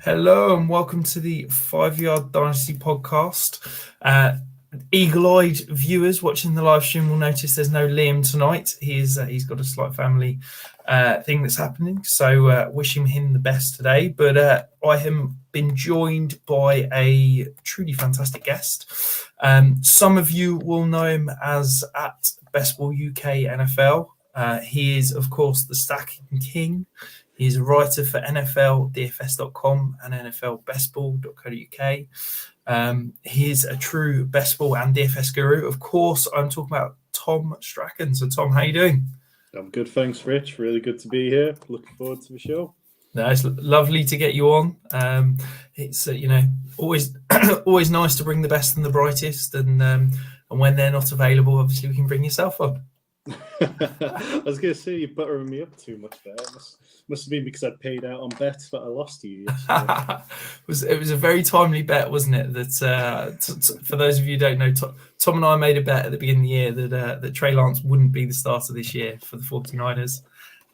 Hello and welcome to the 5 Yard Dynasty podcast. Eagle-eyed viewers watching the live stream will notice there's no Liam tonight. He's got a slight family thing that's happening, so wishing him the best today. But I have been joined by a truly fantastic guest. Some of you will know him as at Best Ball UK NFL. He is, of course, the Stacking King. He's a writer for NFLDFS.com and NFLBestBall.co.uk. He's a true best ball and DFS guru. Of course, I'm talking about Tom Strachan. So, Tom, how are you doing? I'm good, thanks, Rich. Really good to be here. Looking forward to the show. No, it's lovely to get you on. It's always always nice to bring the best and the brightest, and when they're not available, obviously we can bring yourself up. I was going to say you're buttering me up too much there. Must have been because I paid out on bets, but I lost to you yesterday. It was a very timely bet, wasn't it? That for those of you who don't know, Tom and I made a bet at the beginning of the year that Trey Lance wouldn't be the starter this year for the 49ers,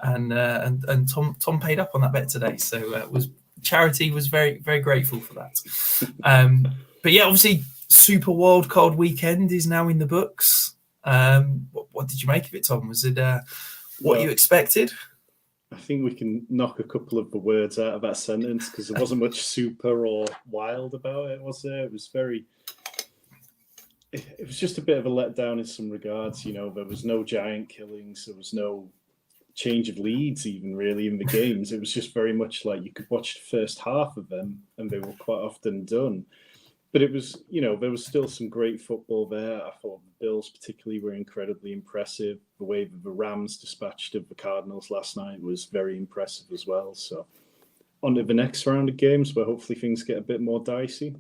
and Tom paid up on that bet today. So charity was very, very grateful for that. But yeah, obviously, Super Wildcard Weekend is now in the books. What did you make of it, Tom? Was it what you expected? I think we can knock a couple of the words out of that sentence because there wasn't much super or wild about it, was there? It was just a bit of a letdown in some regards. You know, there was no giant killings. There was no change of leads even really in the games. It was just very much like you could watch the first half of them and they were quite often done. But it was, there was still some great football there. I thought the Bills particularly were incredibly impressive. The way that the Rams dispatched of the Cardinals last night was very impressive as well. So on to the next round of games where hopefully things get a bit more dicey.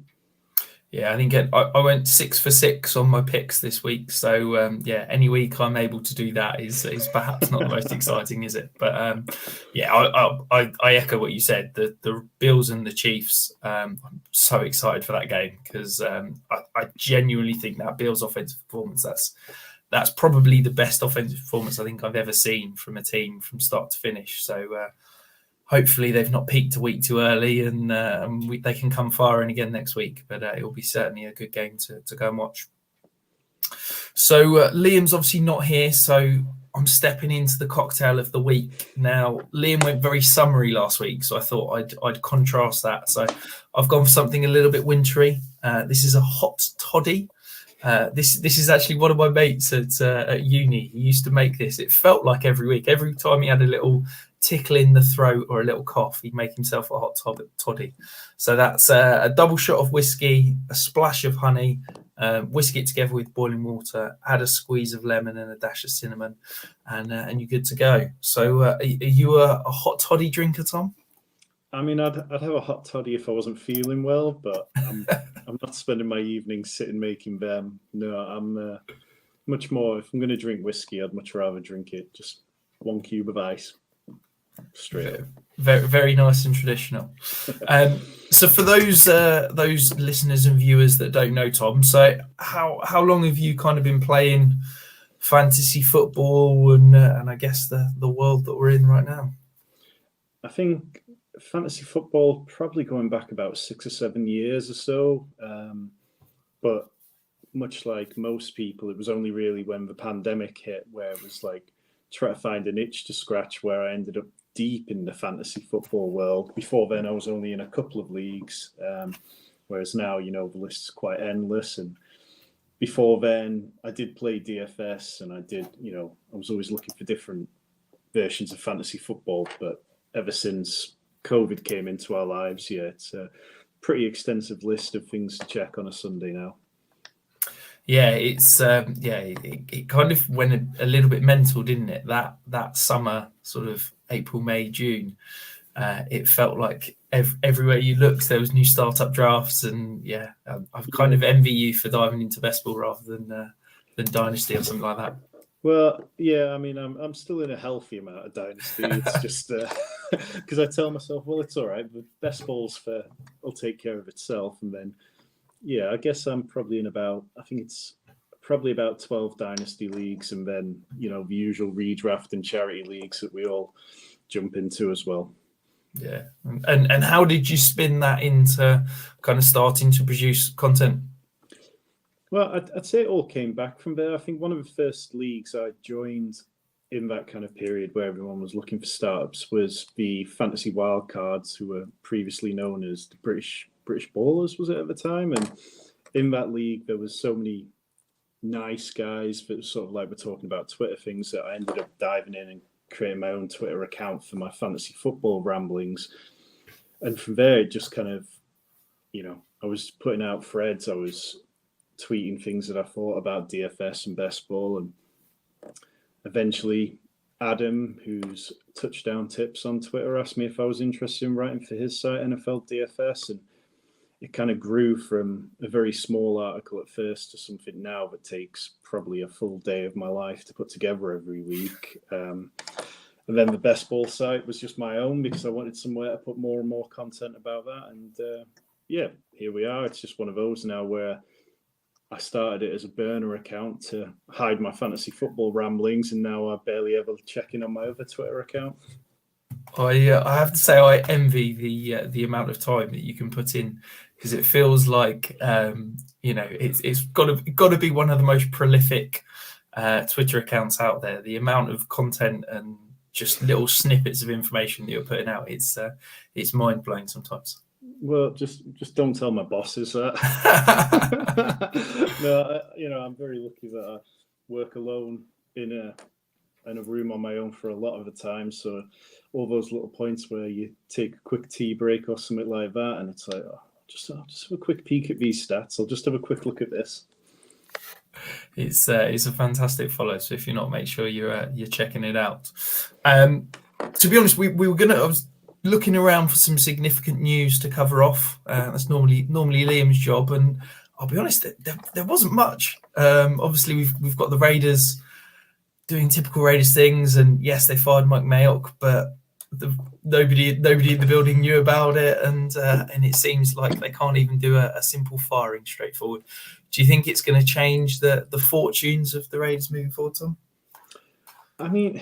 Yeah, I think I went 6 for 6 on my picks this week. So, any week I'm able to do that is perhaps not the most exciting, is it? But, I echo what you said. The Bills and the Chiefs, I'm so excited for that game because I genuinely think that Bills offensive performance, that's probably the best offensive performance I think I've ever seen from a team from start to finish. So, hopefully they've not peaked a week too early and they can come firing again next week. But it will be certainly a good game to go and watch. So Liam's obviously not here, so I'm stepping into the cocktail of the week. Now, Liam went very summery last week, so I thought I'd contrast that. So I've gone for something a little bit wintry. This is a hot toddy. This is actually one of my mates at uni. He used to make this. It felt like every week. Every time he had a little tickle in the throat or a little cough, he'd make himself a hot toddy. So that's a double shot of whiskey, a splash of honey, whisk it together with boiling water, add a squeeze of lemon and a dash of cinnamon, and you're good to go. So are you a hot toddy drinker, Tom? I mean, I'd have a hot toddy if I wasn't feeling well, but I'm not spending my evenings sitting making them. No, I'm much more, if I'm going to drink whiskey, I'd much rather drink it just 1 cube of ice. Straight up. Very, very nice and traditional. So for those listeners and viewers that don't know Tom, so how long have you kind of been playing fantasy football and I guess the world that we're in right now? I think fantasy football probably going back about 6 or 7 years or so, but much like most people, it was only really when the pandemic hit where it was like try to find an itch to scratch where I ended up deep in the fantasy football world. Before then, I was only in a couple of leagues, whereas now, the list is quite endless. And before then, I did play DFS and I was always looking for different versions of fantasy football. But ever since COVID came into our lives, it's a pretty extensive list of things to check on a Sunday now. Yeah, it's it kind of went a little bit mental, didn't it? That summer, sort of April, May, June, it felt like everywhere you looked there was new startup drafts, and I've kind of envy you for diving into best ball rather than Dynasty or something like that. Well, yeah, I mean, I'm still in a healthy amount of Dynasty. It's just because I tell myself, well, it's all right. The best balls will take care of itself, and then. Yeah, I guess I'm probably in about 12 dynasty leagues and then, the usual redraft and charity leagues that we all jump into as well. Yeah. And how did you spin that into kind of starting to produce content? Well, I'd say it all came back from there. I think one of the first leagues I joined in that kind of period where everyone was looking for startups was the Fantasy Wildcards, who were previously known as the British Ballers, was it at the time? And in that league, there was so many nice guys that sort of like we're talking about Twitter things that I ended up diving in and creating my own Twitter account for my fantasy football ramblings. And from there, it just kind of, I was putting out threads, I was tweeting things that I thought about DFS and best ball, and eventually Adam, who's Touchdown Tips on Twitter, asked me if I was interested in writing for his site, NFL DFS, and it kind of grew from a very small article at first to something now that takes probably a full day of my life to put together every week. And then the best ball site was just my own because I wanted somewhere to put more and more content about that. And here we are. It's just one of those now where I started it as a burner account to hide my fantasy football ramblings, and now I barely ever check in on my other Twitter account. I have to say I envy the amount of time that you can put in, because it feels like it's got to be one of the most prolific Twitter accounts out there. The amount of content and just little snippets of information that you're putting out, it's mind blowing sometimes. Well, just don't tell my bosses that. No, I'm very lucky that I work alone in a room on my own for a lot of the time. So all those little points where you take a quick tea break or something like that, and it's like, just have a quick peek at these stats. I'll just have a quick look at this. It's a fantastic follow. So if you're not, make sure you're checking it out. To be honest, we were I was looking around for some significant news to cover off. That's normally Liam's job, and I'll be honest, there wasn't much. Obviously, we've got the Raiders doing typical Raiders things, and yes, they fired Mike Mayock, but nobody in the building knew about it, and it seems like they can't even do a simple firing straightforward. Do you think it's going to change the fortunes of the Raiders moving forward, Tom? I mean,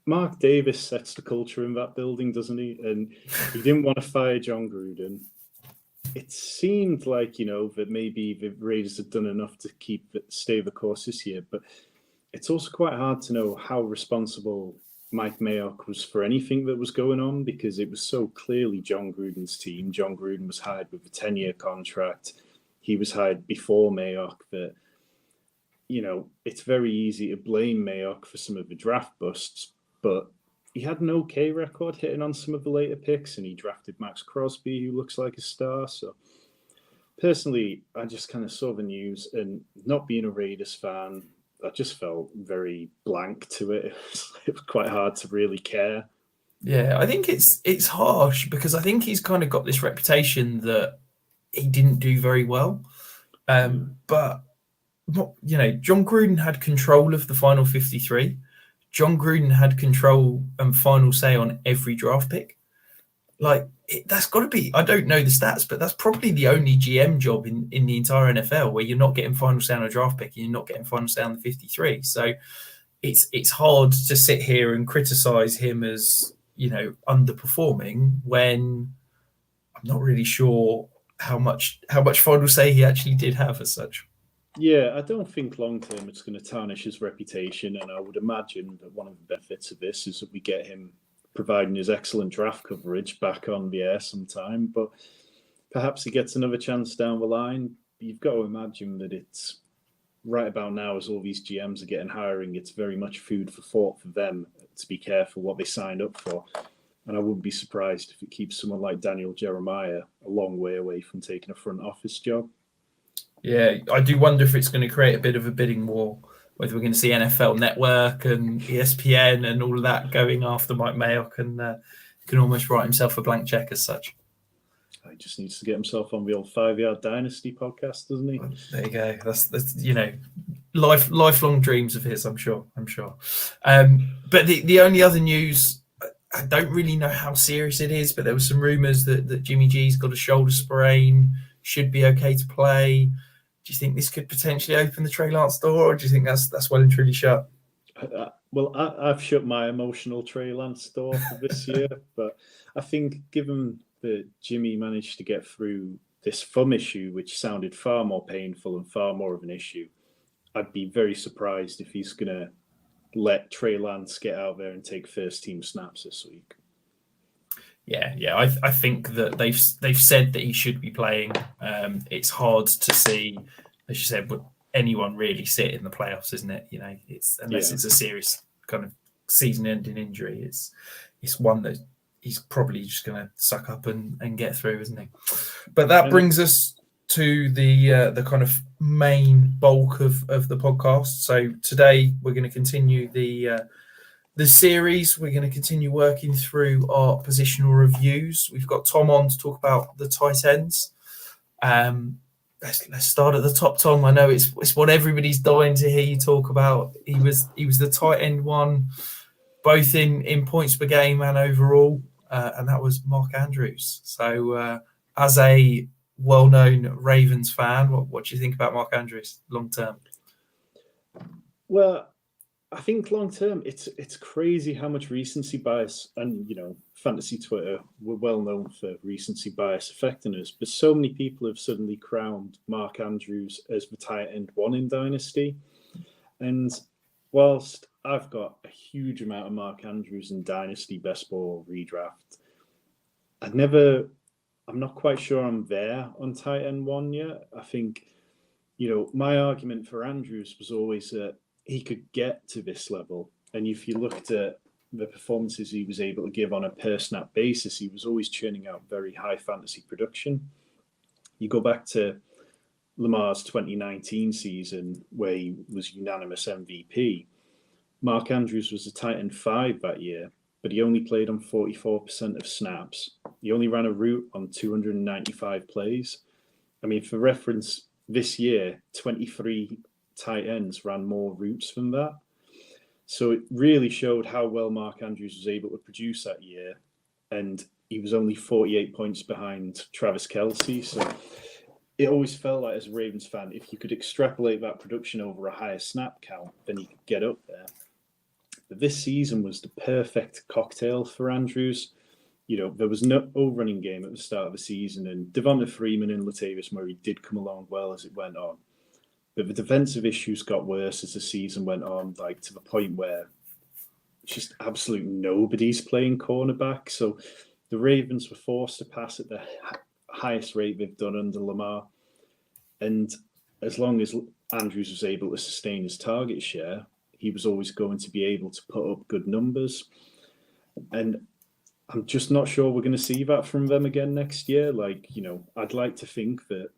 Mark Davis sets the culture in that building, doesn't he? And he didn't want to fire John Gruden. It seemed like, that maybe the Raiders had done enough to stay the course this year, but it's also quite hard to know how responsible Mike Mayock was for anything that was going on, because it was so clearly John Gruden's team. John Gruden was hired with a 10-year contract. He was hired before Mayock. That, it's very easy to blame Mayock for some of the draft busts, but he had an okay record hitting on some of the later picks, and he drafted Max Crosby, who looks like a star. So personally, I just kind of saw the news, and not being a Raiders fan, I just felt very blank to it. It was quite hard to really care. Yeah, I think it's harsh, because I think he's kind of got this reputation that he didn't do very well. But John Gruden had control of the final 53. John Gruden had control and final say on every draft pick. That's got to be, I don't know the stats, but that's probably the only GM job in the entire NFL where you're not getting final say on a draft pick and you're not getting final say on the 53. So it's hard to sit here and criticize him as, underperforming when I'm not really sure how much final say he actually did have as such. Yeah, I don't think long term it's going to tarnish his reputation, and I would imagine that one of the benefits of this is that we get him providing his excellent draft coverage back on the air sometime. But perhaps he gets another chance down the line. You've got to imagine that it's right about now, as all these GMs are getting hiring, it's very much food for thought for them to be careful what they signed up for. And I wouldn't be surprised if it keeps someone like Daniel Jeremiah a long way away from taking a front office job. Yeah, I do wonder if it's going to create a bit of a bidding war, whether we're going to see NFL Network and ESPN and all of that going after Mike Mayock, and can almost write himself a blank check as such. He just needs to get himself on the old 5-Yard Dynasty podcast, doesn't he? There you go. That's lifelong dreams of his, I'm sure. But the only other news, I don't really know how serious it is, but there were some rumours that Jimmy G's got a shoulder sprain, should be okay to play. Do you think this could potentially open the Trey Lance door, or do you think that's well and truly shut? Well, I've shut my emotional Trey Lance door for this year, but I think given that Jimmy managed to get through this thumb issue, which sounded far more painful and far more of an issue, I'd be very surprised if he's going to let Trey Lance get out there and take first team snaps this week. Yeah. I think that they've said that he should be playing. It's hard to see, as you said, would anyone really sit in the playoffs, isn't it? You know, it's unless it's a serious kind of season-ending injury. It's one that he's probably just going to suck up and get through, isn't he? But that brings us to the kind of main bulk of the podcast. So today we're going to continue the series. We're going to continue working through our positional reviews. We've got Tom on to talk about the tight ends. Let's start at the top, Tom. I know it's what everybody's dying to hear you talk about. He was the tight end one, both in points per game and overall, and that was Mark Andrews. So as a well-known Ravens fan, what do you think about Mark Andrews long term? Well, I think long term, it's crazy how much recency bias, and fantasy Twitter, we're well known for recency bias affecting us, but so many people have suddenly crowned Mark Andrews as the tight end one in Dynasty. And whilst I've got a huge amount of Mark Andrews in Dynasty best ball redraft, I'm not quite sure I'm there on tight end one yet. I think, my argument for Andrews was always that he could get to this level. And if you looked at the performances he was able to give on a per snap basis, he was always churning out very high fantasy production. You go back to Lamar's 2019 season where he was unanimous MVP. Mark Andrews was a tight end 5 that year, but he only played on 44% of snaps. He only ran a route on 295 plays. I mean, for reference, this year, 23 tight ends ran more routes than that. So it really showed how well Mark Andrews was able to produce that year. And he was only 48 points behind Travis Kelce. So it always felt like, as a Ravens fan, if you could extrapolate that production over a higher snap count, then he could get up there. But this season was the perfect cocktail for Andrews. There was no running game at the start of the season, and Devonta Freeman and Latavius Murray did come along well as it went on. But the defensive issues got worse as the season went on, like to the point where just absolute nobody's playing cornerback. So the Ravens were forced to pass at the highest rate they've done under Lamar. And as long as Andrews was able to sustain his target share, he was always going to be able to put up good numbers. And I'm just not sure we're going to see that from them again next year. I'd like to think that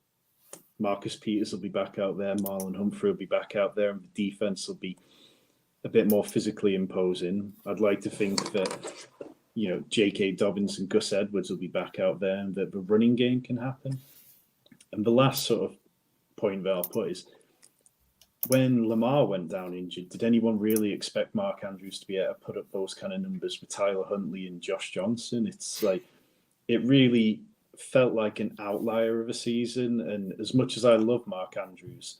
Marcus Peters will be back out there, Marlon Humphrey will be back out there, and the defense will be a bit more physically imposing. I'd like to think that, J.K. Dobbins and Gus Edwards will be back out there and that the running game can happen. And the last sort of point that I'll put is, when Lamar went down injured, did anyone really expect Mark Andrews to be able to put up those kind of numbers with Tyler Huntley and Josh Johnson? It's like, it really felt like an outlier of a season. And as much as I love Mark Andrews,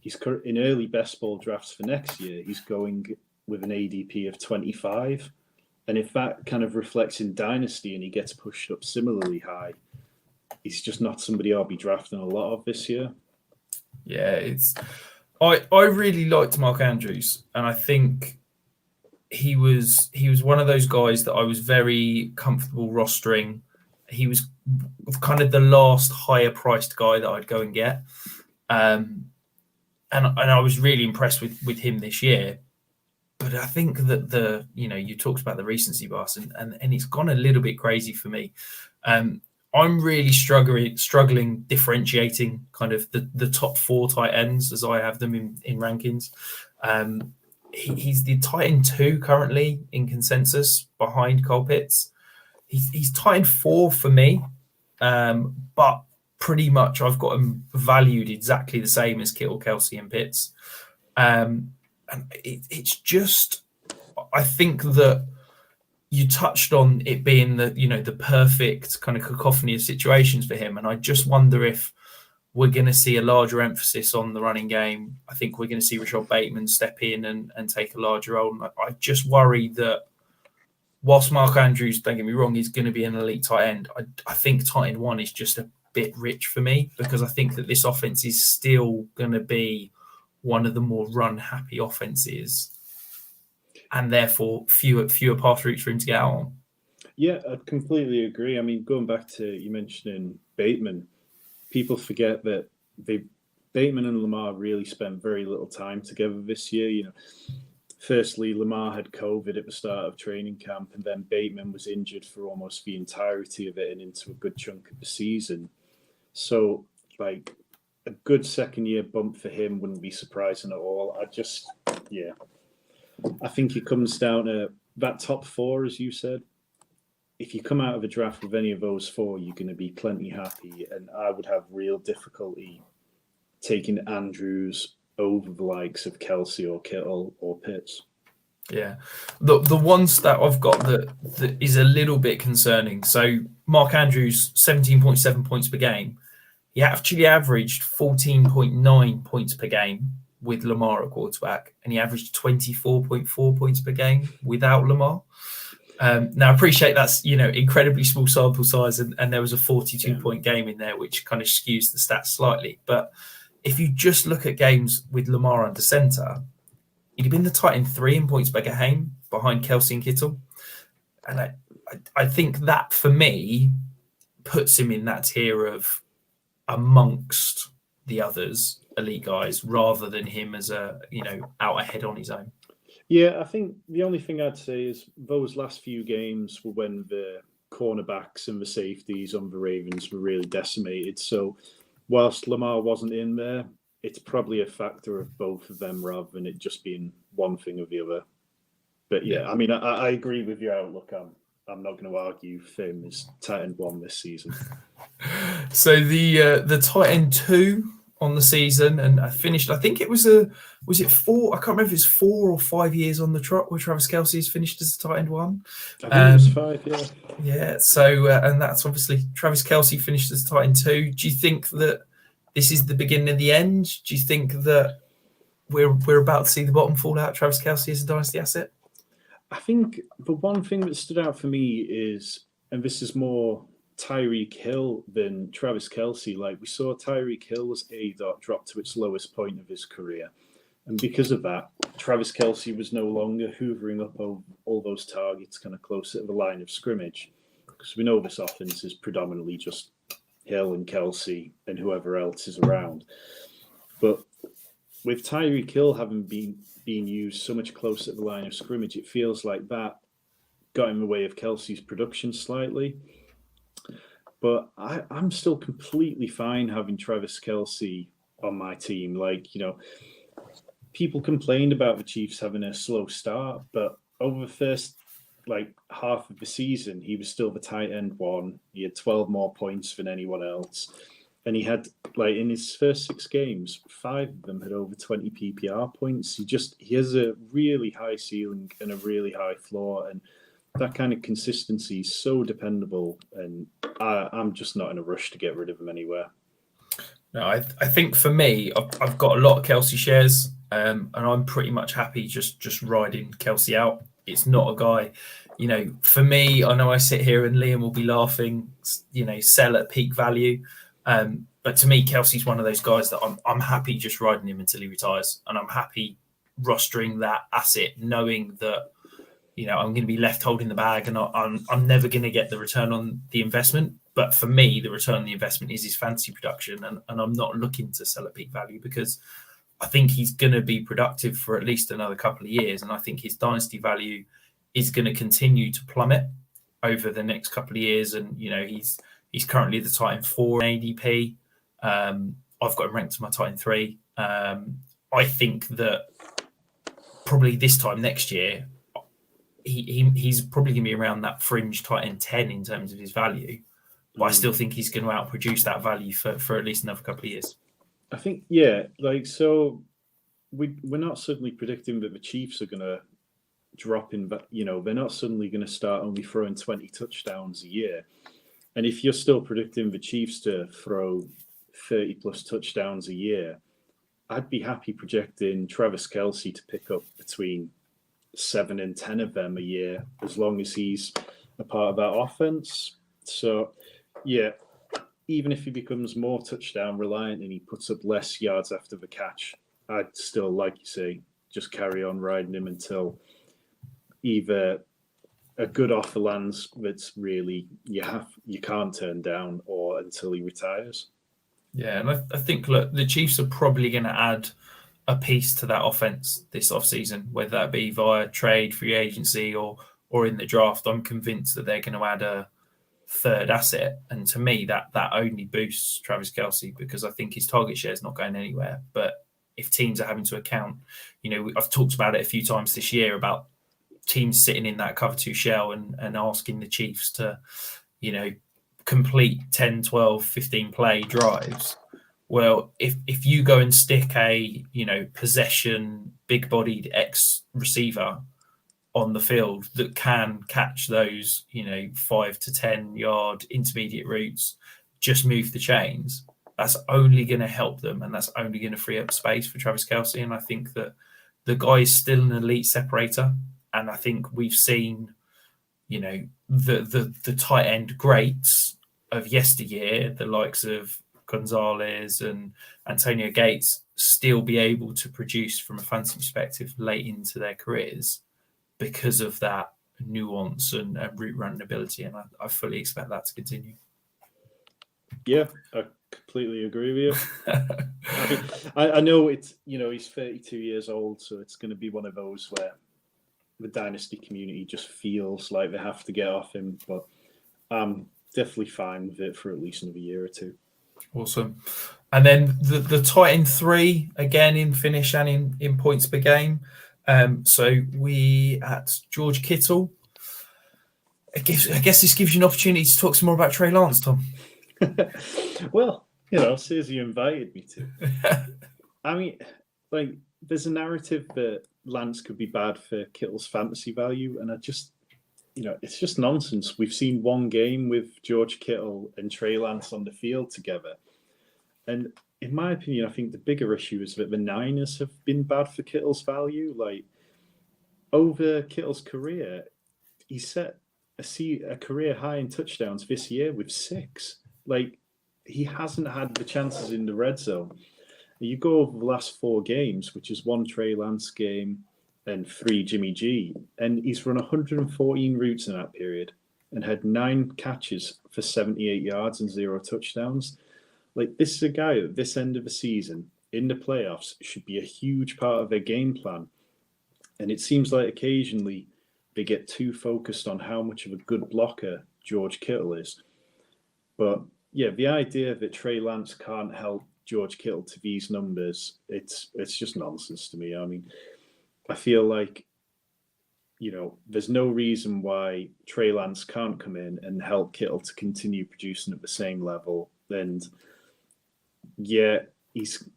he's in early best ball drafts for next year, he's going with an ADP of 25. And if that kind of reflects in Dynasty and he gets pushed up similarly high, he's just not somebody I'll be drafting a lot of this year. Yeah, I really liked Mark Andrews, and I think he was one of those guys that I was very comfortable rostering. He was kind of the last higher priced guy that I'd go and get. And I was really impressed with him this year. But I think that you talked about the recency bias and it's gone a little bit crazy for me. I'm really struggling differentiating kind of the top 4 tight ends as I have them in rankings. He's the tight end 2 currently in consensus behind Cole Pitts. He's tight end 4 for me, but pretty much I've got him valued exactly the same as Kittle, Kelce, and Pitts. And it's just, I think that you touched on it being the perfect kind of cacophony of situations for him. And I just wonder if we're going to see a larger emphasis on the running game. I think we're going to see Rashad Bateman step in and take a larger role. And I just worry that whilst Mark Andrews, don't get me wrong, is going to be an elite tight end, I think tight end 1 is just a bit rich for me, because I think that this offense is still going to be one of the more run-happy offenses, and therefore fewer pass routes for him to get out on. Yeah, I completely agree. I mean, going back to you mentioning Bateman, people forget that Bateman and Lamar really spent very little time together this year. Firstly, Lamar had COVID at the start of training camp, and then Bateman was injured for almost the entirety of it and into a good chunk of the season. So, like, a good second-year bump for him wouldn't be surprising at all. I think it comes down to that top 4, as you said. If you come out of a draft with any of those 4, you're going to be plenty happy. And I would have real difficulty taking Andrews over the likes of Kelsey or Kittle or Pitts. Yeah. The one stat I've got that is a little bit concerning. So Mark Andrews, 17.7 points per game. He actually averaged 14.9 points per game with Lamar at quarterback, and he averaged 24.4 points per game without Lamar. Now, I appreciate that's, incredibly small sample size, and there was a 42-point game in there, which kind of skews the stats slightly. But if you just look at games with Lamar under center, he'd have been the tight end 3 in points per game behind Kelsey and Kittle. And I think that, for me, puts him in that tier of amongst the others elite guys, rather than him as out ahead on his own. Yeah, I think the only thing I'd say is those last few games were when the cornerbacks and the safeties on the Ravens were really decimated. So whilst Lamar wasn't in there, it's probably a factor of both of them rather than it just being one thing or the other. But yeah, I mean, I agree with your outlook. I'm not going to argue Fim is tight end 1 this season. So the tight end 2 on the season, and I finished, I think it was 4? I can't remember if it's 4 or 5 years on the trot where Travis Kelce has finished as a tight end 1. I think it was 5, yeah. Yeah, so and that's obviously Travis Kelce finished as tight end 2. Do you think that this is the beginning of the end? Do you think that we're about to see the bottom fall out? Travis Kelce is a dynasty asset? I think the one thing that stood out for me is, and this is more Tyreek Hill than Travis Kelce. Like, we saw Tyreek Hill's ADOT drop to its lowest point of his career. And because of that, Travis Kelce was no longer hoovering up all those targets kind of closer to the line of scrimmage. Because we know this offense is predominantly just Hill and Kelce and whoever else is around. But with Tyreek Hill having been used so much closer to the line of scrimmage, it feels like that got in the way of Kelce's production slightly. But I'm still completely fine having Travis Kelce on my team. Like, people complained about the Chiefs having a slow start, but over the first half of the season, he was still the tight end 1. He had 12 more points than anyone else. And he had, in his first 6 games, 5 of them had over 20 PPR points. He has a really high ceiling and a really high floor. And that kind of consistency is so dependable. And I'm just not in a rush to get rid of him anywhere. No, I think for me, I've got a lot of Kelce shares, and I'm pretty much happy just riding Kelce out. It's not a guy, for me, I know I sit here and Liam will be laughing, sell at peak value. But to me, Kelce's one of those guys that I'm happy just riding him until he retires. And I'm happy rostering that asset, knowing that, I'm going to be left holding the bag and I'm never going to get the return on the investment. But for me, the return on the investment is his fantasy production. And I'm not looking to sell at peak value because I think he's going to be productive for at least another couple of years. And I think his dynasty value is going to continue to plummet over the next couple of years. And, he's currently the tight end 4 in ADP. I've got him ranked as my tight end 3. I think that probably this time next year, he's probably going to be around that fringe tight end 10 in terms of his value. But I still think he's going to outproduce that value for at least another couple of years. I think, yeah, so we're not suddenly predicting that the Chiefs are going to drop in, but, they're not suddenly going to start only throwing 20 touchdowns a year. And if you're still predicting the Chiefs to throw 30 plus touchdowns a year, I'd be happy projecting Travis Kelce to pick up between 7 and 10 of them a year, as long as he's a part of that offense. So, yeah, even if he becomes more touchdown reliant and he puts up less yards after the catch, I'd still, like you say, just carry on riding him until either a good offer lands that's really you can't turn down, or until he retires. Yeah, and I think, look, the Chiefs are probably going to add a piece to that offense this offseason, whether that be via trade, free agency, or in the draft. I'm convinced that they're going to add a third asset, and to me, that only boosts Travis Kelce, because I think his target share is not going anywhere. But if teams are having to account, I've talked about it a few times this year about teams sitting in that cover 2 shell and asking the Chiefs to, complete 10, 12, 15 play drives. Well, if you go and stick a, possession, big-bodied ex-receiver on the field that can catch those, 5 to 10 yard intermediate routes, just move the chains, that's only going to help them, and that's only going to free up space for Travis Kelce. And I think that the guy is still an elite separator. And I think we've seen, the tight end greats of yesteryear, the likes of Gonzalez and Antonio Gates, still be able to produce from a fantasy perspective late into their careers because of that nuance and route running ability. And I fully expect that to continue. Yeah, I completely agree with you. I know it's, he's 32 years old, so it's going to be one of those where the Dynasty community just feels like they have to get off him, but I'm definitely fine with it for at least another year or two. Awesome. And then the tight end 3, again, in finish and in points per game. So we at George Kittle. I guess this gives you an opportunity to talk some more about Trey Lance, Tom. Well, says you invited me to. I mean, there's a narrative that Lance could be bad for Kittle's fantasy value, and I just, it's just nonsense. We've seen one game with George Kittle and Trey Lance on the field together, and in my opinion, I think the bigger issue is that the Niners have been bad for Kittle's value. Over Kittle's career, he set a career high in touchdowns this year with 6. He hasn't had the chances in the red zone. You go over the last 4 games, which is 1 Trey Lance game and 3 Jimmy G, and he's run 114 routes in that period and had 9 catches for 78 yards and 0 touchdowns. This is a guy at this end of the season in the playoffs should be a huge part of their game plan. And it seems like occasionally they get too focused on how much of a good blocker George Kittle is. But yeah, the idea that Trey Lance can't help George Kittle to these numbers, it's just nonsense to me. I mean, I feel like, there's no reason why Trey Lance can't come in and help Kittle to continue producing at the same level. And yeah, he's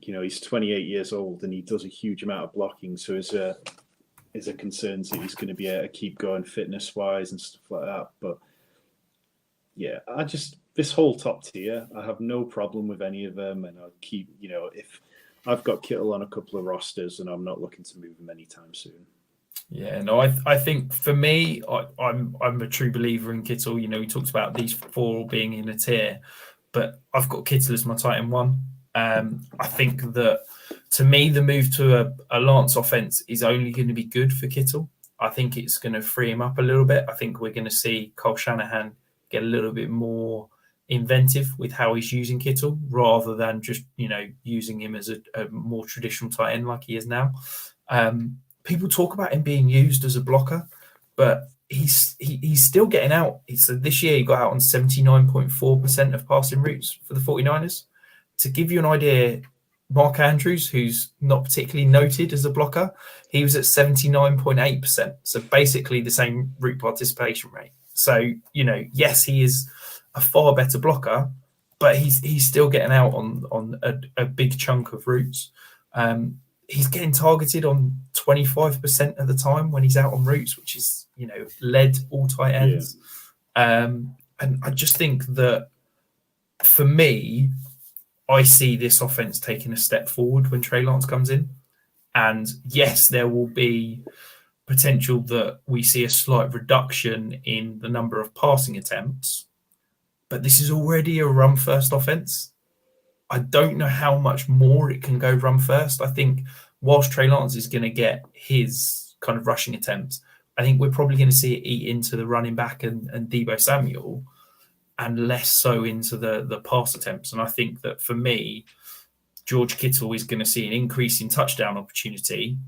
28 years old and he does a huge amount of blocking. So is a concern that he's going to be able to keep going fitness wise and stuff like that. But yeah, this whole top tier, I have no problem with any of them. And I'll keep, if I've got Kittle on a couple of rosters and I'm not looking to move him anytime soon. Yeah, no, I think for me, I'm a true believer in Kittle. We talked about these 4 being in a tier, but I've got Kittle as my tight end 1. I think that, to me, the move to a Lance offense is only going to be good for Kittle. I think it's going to free him up a little bit. I think we're going to see Kyle Shanahan get a little bit more inventive with how he's using Kittle, rather than just, using him as a more traditional tight end like he is now. People talk about him being used as a blocker, but he's still getting out. This year he got out on 79.4% of passing routes for the 49ers. To give you an idea, Mark Andrews, who's not particularly noted as a blocker, he was at 79.8%. So basically the same route participation rate. So, yes, he is a far better blocker, but he's still getting out on a big chunk of routes. He's getting targeted on 25% of the time when he's out on routes, which is, led all tight ends. Yeah. And I just think that, for me, I see this offense taking a step forward when Trey Lance comes in. And yes, there will be potential that we see a slight reduction in the number of passing attempts, but this is already a run first offense. I don't know how much more it can go run first. I think whilst Trey Lance is going to get his kind of rushing attempts, I think we're probably going to see it eat into the running back and Deebo Samuel, and less so into the pass attempts. And I think that for me, George Kittle is going to see an increase in touchdown opportunity,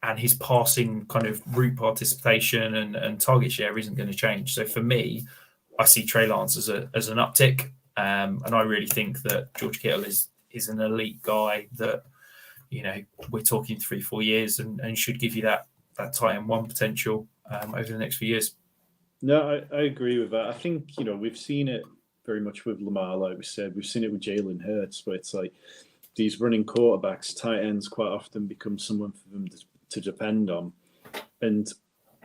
and his passing kind of route participation and target share isn't going to change. So for me, I see Trey Lance as an uptick. And I really think that George Kittle is an elite guy that, we're talking 3-4 years and should give you that tight end one potential over the next few years. No, I agree with that. I think, we've seen it very much with Lamar, like we said. We've seen it with Jalen Hurts, where it's like these running quarterbacks, tight ends quite often become someone for them to depend on. And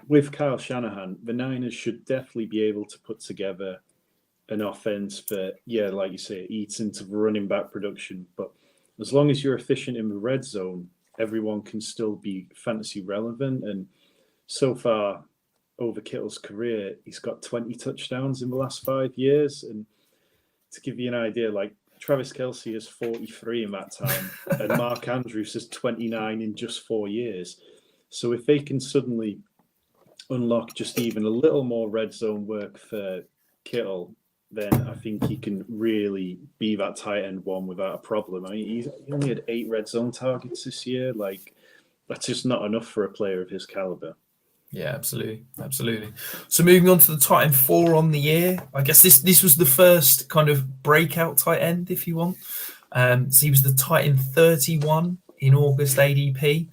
with Kyle Shanahan, the Niners should definitely be able to put together an offense that, like you say, eats into the running back production. But as long as you're efficient in the red zone, everyone can still be fantasy relevant. And so far, over Kittle's career, he's got 20 touchdowns in the last 5 years. And to give you an idea, like Travis Kelce is 43 in that time, and Mark Andrews is 29 in just 4 years. So if they can suddenly unlock just even a little more red zone work for Kittle, then I think he can really be that tight end one without a problem. I mean, he only had 8 red zone targets this year. Like, that's just not enough for a player of his caliber. Yeah, absolutely. So moving on to the tight end 4 on the year, I guess this was the first kind of breakout tight end, if you want. So he was the tight end 31 in August ADP.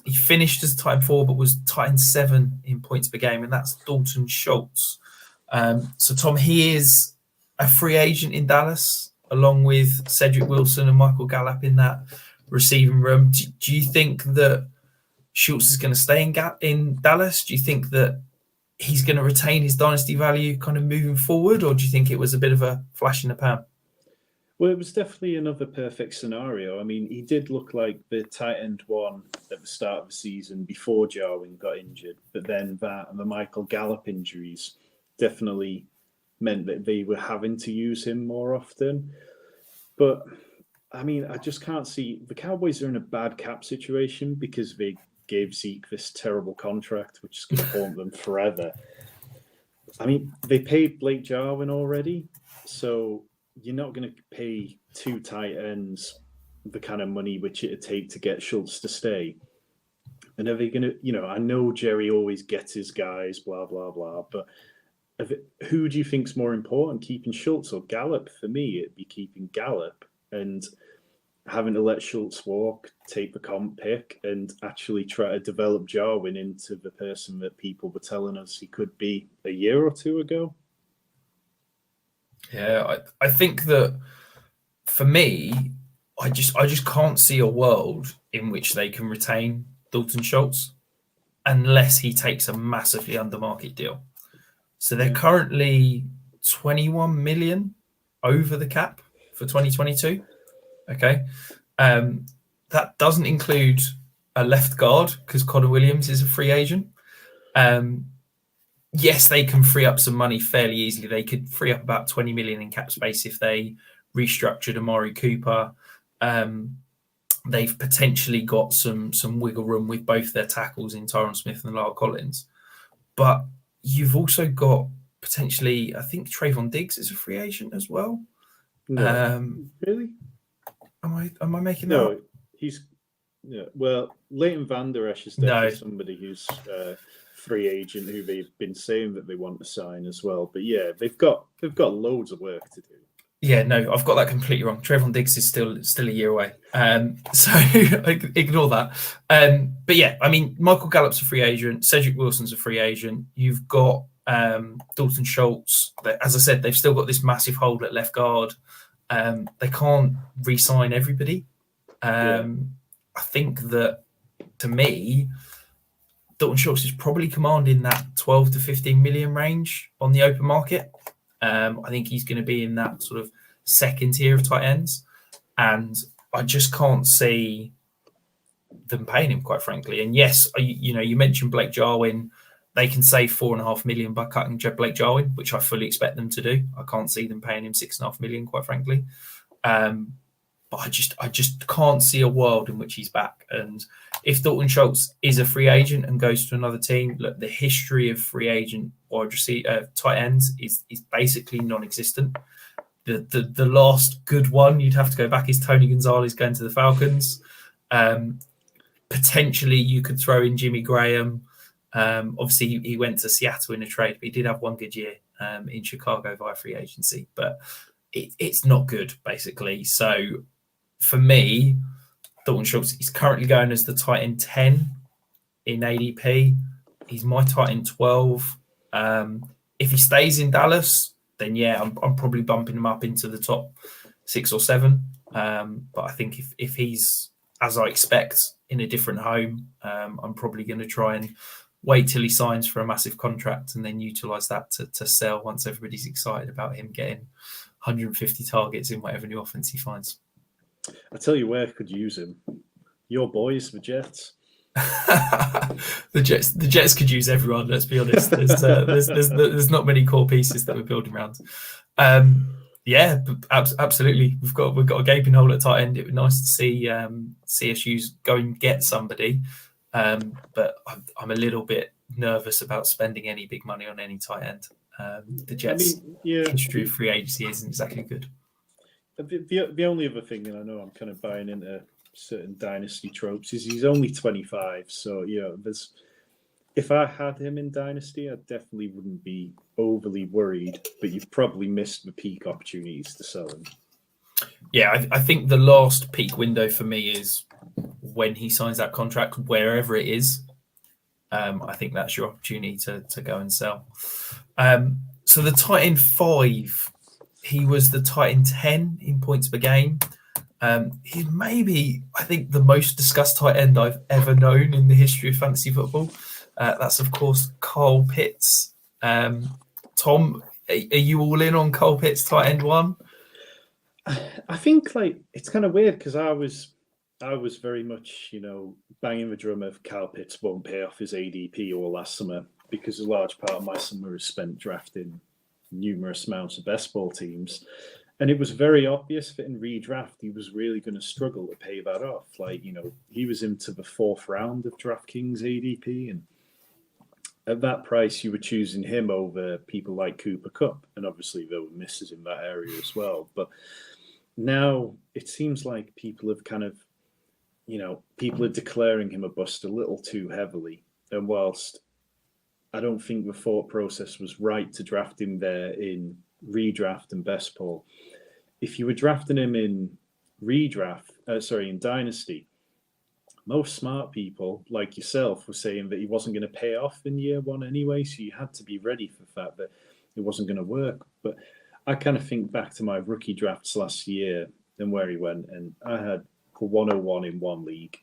He finished as tight end 4, but was tight end 7 in points per game, and that's Dalton Schultz. So Tom, he is a free agent in Dallas, along with Cedric Wilson and Michael Gallup in that receiving room. Do you think that Schultz is going to stay in Dallas? Do you think that he's going to retain his dynasty value kind of moving forward, or do you think it was a bit of a flash in the pan? Well, it was definitely another perfect scenario. I mean, he did look like the tight end one at the start of the season before Jarwin got injured, but then that and the Michael Gallup injuries definitely meant that they were having to use him more often. But, I mean, I just can't see... The Cowboys are in a bad cap situation because they gave Zeke this terrible contract, which is going to haunt them forever. I mean, they paid Blake Jarwin already, so you're not going to pay 2 tight ends the kind of money which it would take to get Schultz to stay. And are they going to... I know Jerry always gets his guys, blah, blah, blah, but... Who do you think's more important, keeping Schultz or Gallup? For me, it'd be keeping Gallup and having to let Schultz walk, take the comp pick, and actually try to develop Jarwin into the person that people were telling us he could be a year or 2 ago. Yeah, I think that for me, I just can't see a world in which they can retain Dalton Schultz unless he takes a massively under market deal. So they're currently 21 million over the cap for 2022. Okay. That doesn't include a left guard because Connor Williams is a free agent. Yes, they can free up some money fairly easily. They could free up about 20 million in cap space if they restructured Amari Cooper. They've potentially got some wiggle room with both their tackles in Tyron Smith and Lyle Collins. But you've also got potentially, I think Trayvon Diggs is a free agent as well. No, really? Am I making that up? No, he's... Yeah, well, Leighton Van Der Esch is definitely somebody who's a free agent who they've been saying that they want to sign as well. But yeah, they've got loads of work to do. Yeah, no, I've got that completely wrong. Trayvon Diggs is still a year away. So ignore that. But yeah, I mean, Michael Gallup's a free agent. Cedric Wilson's a free agent. You've got Dalton Schultz. As I said, they've still got this massive hole at left guard. They can't re-sign everybody. I think that, to me, Dalton Schultz is probably commanding that 12 to 15 million range on the open market. I think he's going to be in that sort of second tier of tight ends, and I just can't see them paying him, quite frankly. And yes, you mentioned Blake Jarwin. They can save $4.5 million by cutting Blake Jarwin, which I fully expect them to do. I can't see them paying him $6.5 million, quite frankly. But I just can't see a world in which he's back. And if Dalton Schultz is a free agent and goes to another team, look, the history of free agent wide receiver tight ends is basically non-existent. The last good one you'd have to go back is Tony Gonzalez going to the Falcons. Potentially, you could throw in Jimmy Graham. Obviously, he went to Seattle in a trade, but he did have one good year in Chicago via free agency. But it's not good, basically. So for me, Dalton Schultz is currently going as the tight end 10 in ADP. He's my tight end 12. If he stays in Dallas, then yeah, I'm probably bumping him up into the top 6 or 7. But I think if he's, as I expect, in a different home, I'm probably going to try and wait till he signs for a massive contract and then utilize that to sell once everybody's excited about him getting 150 targets in whatever new offense he finds. I tell you where I could use him. Your boys, the Jets. The Jets could use everyone. Let's be honest. There's not many core pieces that we're building around. Yeah, absolutely. We've got a gaping hole at tight end. It would be nice to see CSU's go and get somebody, but I'm a little bit nervous about spending any big money on any tight end. The Jets' history of free agency isn't exactly good. The only other thing, and I know I'm kind of buying into certain dynasty tropes, is he's only 25. So, if I had him in dynasty, I definitely wouldn't be overly worried, but you've probably missed the peak opportunities to sell him. Yeah, I think the last peak window for me is when he signs that contract, wherever it is. I think that's your opportunity to go and sell. So the tight end 5, he was the tight end 10 in points per game. He may be, I think, the most discussed tight end I've ever known in the history of fantasy football. That's, of course, Kyle Pitts. Tom, are you all in on Kyle Pitts tight end 1? I think it's kind of weird because I was very much, banging the drum of Kyle Pitts won't pay off his ADP all last summer because a large part of my summer is spent drafting numerous amounts of best ball teams. And it was very obvious that in redraft, he was really going to struggle to pay that off. He was into the 4th round of DraftKings ADP. And at that price, you were choosing him over people like Cooper Kupp. And obviously, there were misses in that area as well. But now it seems like people have kind of, people are declaring him a bust a little too heavily. And whilst I don't think the thought process was right to draft him there in redraft and best ball, if you were drafting him in in dynasty, most smart people like yourself were saying that he wasn't going to pay off in year 1 anyway, so you had to be ready for the fact that it wasn't going to work. But I kind of think back to my rookie drafts last year and where he went, and I had 101 in one league,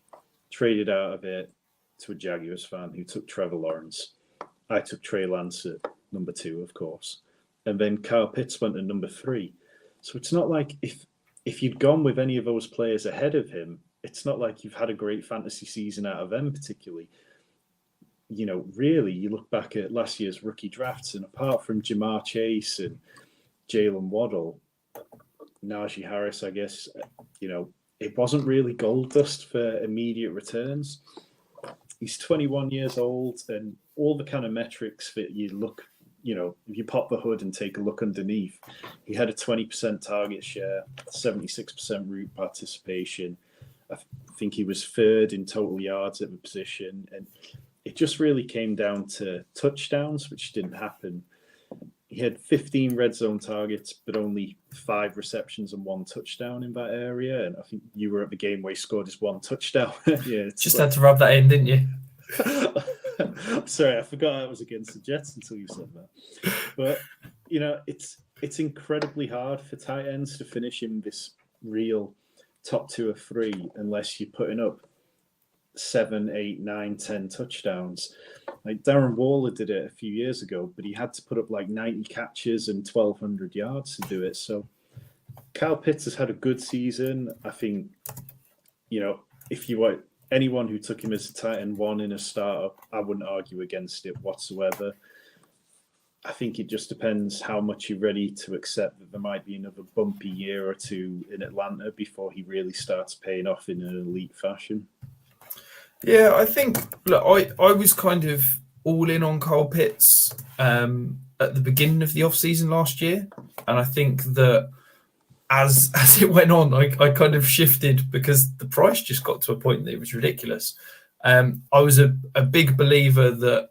traded out of it to a Jaguars fan who took Trevor Lawrence. I took Trey Lance at number 2, of course. And then Kyle Pitts went at number 3. So it's not like if you'd gone with any of those players ahead of him, it's not like you've had a great fantasy season out of them particularly. Really, you look back at last year's rookie drafts, and apart from Jamar Chase and Jalen Waddle, Najee Harris, I guess, it wasn't really gold dust for immediate returns. He's 21 years old, and all the kind of metrics that you look, if you pop the hood and take a look underneath, he had a 20% target share, 76% route participation. I think he was 3rd in total yards at the position. And it just really came down to touchdowns, which didn't happen. He had 15 red zone targets, but only 5 receptions and 1 touchdown in that area. And I think you were at the game where he scored his 1 touchdown. Yeah, just had to rub that in, didn't you? Sorry, I forgot I was against the Jets until you said that. But, it's incredibly hard for tight ends to finish in this real top 2 or 3 unless you're putting up 7, 8, 9, 10 touchdowns. Like Darren Waller did it a few years ago, but he had to put up 90 catches and 1,200 yards to do it. So Kyle Pitts has had a good season. I think, if you want anyone who took him as a tight end one in a startup, I wouldn't argue against it whatsoever. I think it just depends how much you're ready to accept that there might be another bumpy year or two in Atlanta before he really starts paying off in an elite fashion. Yeah, I think, look, I was kind of all in on Kyle Pitts at the beginning of the offseason last year. And I think that as it went on, I kind of shifted because the price just got to a point that it was ridiculous. I was a big believer that,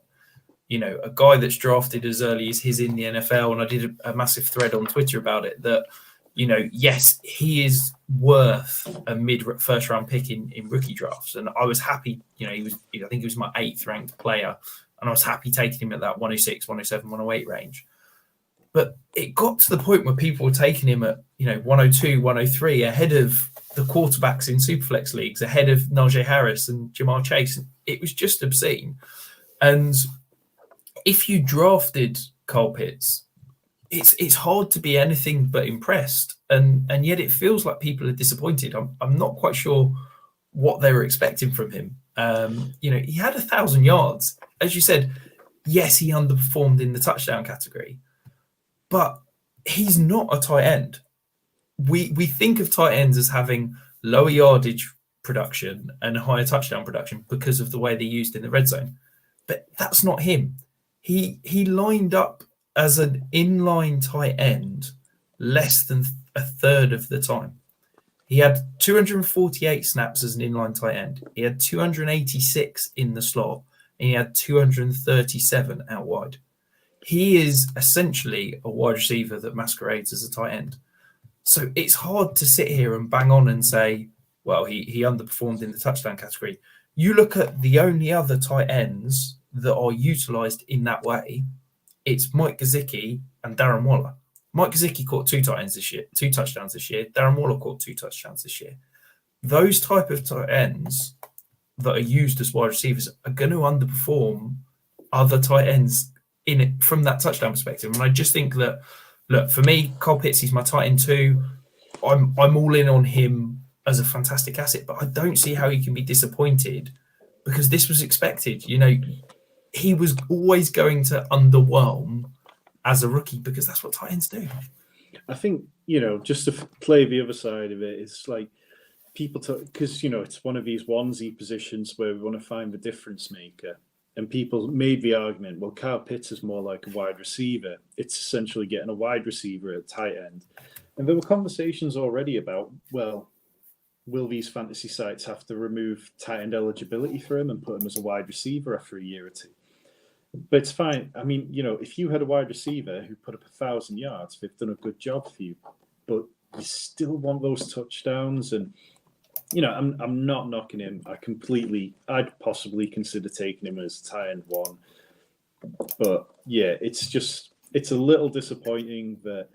a guy that's drafted as early as he's in the NFL, and I did a massive thread on Twitter about it, that, yes, he is worth a mid-first round pick in rookie drafts. And I was happy, I think he was my 8th ranked player, and I was happy taking him at that 106, 107, 108 range. But it got to the point where people were taking him at, 102, 103, ahead of the quarterbacks in Superflex leagues, ahead of Najee Harris and Jamar Chase. It was just obscene. And if you drafted Kyle Pitts, it's hard to be anything but impressed. And yet it feels like people are disappointed. I'm not quite sure what they were expecting from him. He had 1,000 yards. As you said, yes, he underperformed in the touchdown category, but he's not a tight end. We think of tight ends as having lower yardage production and higher touchdown production because of the way they're used in the red zone. But that's not him. He lined up as an inline tight end less than a third of the time. He had 248 snaps as an inline tight end. He had 286 in the slot, and he had 237 out wide. He is essentially a wide receiver that masquerades as a tight end. So it's hard to sit here and bang on and say, well, he underperformed in the touchdown category. You look at the only other tight ends that are utilized in that way, it's Mike Gesicki and Darren Waller. Mike Gesicki caught 2 touchdowns this year. Darren Waller caught 2 touchdowns this year. Those type of tight ends that are used as wide receivers are going to underperform other tight ends in it from that touchdown perspective. And I just think that, look, for me, Kyle Pitts, he's my tight end 2. I'm all in on him as a fantastic asset, but I don't see how he can be disappointed because this was expected. He was always going to underwhelm as a rookie because that's what tight ends do. I think, just to play the other side of it, it's like people talk, because, it's one of these onesie positions where we want to find the difference maker. And people made the argument, well, Kyle Pitts is more like a wide receiver. It's essentially getting a wide receiver at tight end. And there were conversations already about, well, will these fantasy sites have to remove tight end eligibility for him and put him as a wide receiver after a year or two? But it's fine. I mean, if you had a wide receiver who put up 1,000 yards, they've done a good job for you. But you still want those touchdowns. And, I'm not knocking him. I'd possibly consider taking him as tight end 1. But, yeah, it's a little disappointing that,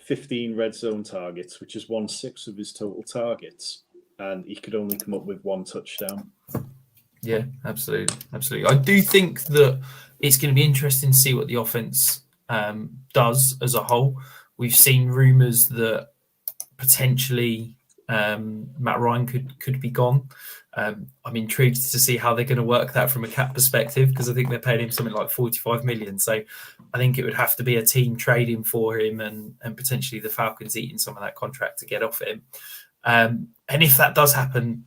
15 red zone targets, which is 1/6 of his total targets, and he could only come up with 1 touchdown. Yeah, absolutely. I do think that it's going to be interesting to see what the offense does as a whole. We've seen rumours that potentially Matt Ryan could be gone. I'm intrigued to see how they're going to work that from a cap perspective because I think they're paying him something like 45 million. So I think it would have to be a team trading for him and potentially the Falcons eating some of that contract to get off him. And if that does happen,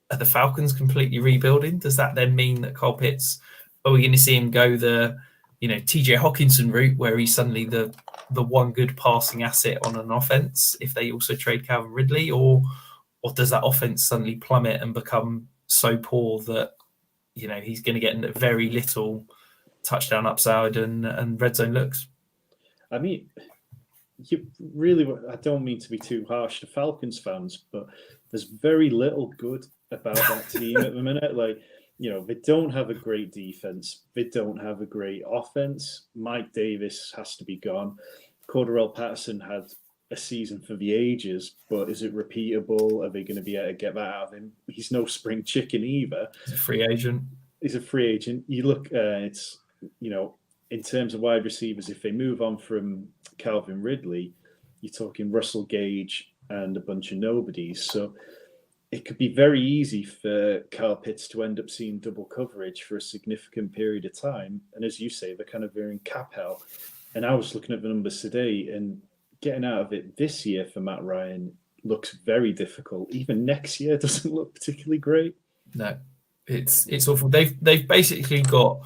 are the Falcons completely rebuilding? Does that then mean that Kyle Pitts, are we going to see him go the, TJ Hawkinson route where he's suddenly the one good passing asset on an offense if they also trade Calvin Ridley, or does that offense suddenly plummet and become so poor that, he's going to get very little touchdown upside and red zone looks? I mean, I don't mean to be too harsh to Falcons fans, but there's very little good about that team at the minute. They don't have a great defense. They don't have a great offense. Mike Davis has to be gone. Cordarrelle Patterson had a season for the ages, but is it repeatable? Are they going to be able to get that out of him? He's no spring chicken either. He's a free agent. You look, in terms of wide receivers, if they move on from Calvin Ridley, you're talking Russell Gage and a bunch of nobodies. So it could be very easy for Kyle Pitts to end up seeing double coverage for a significant period of time. And as you say, they're kind of in cap hell. And I was looking at the numbers today, and getting out of it this year for Matt Ryan looks very difficult. Even next year doesn't look particularly great. No, it's awful. They've basically got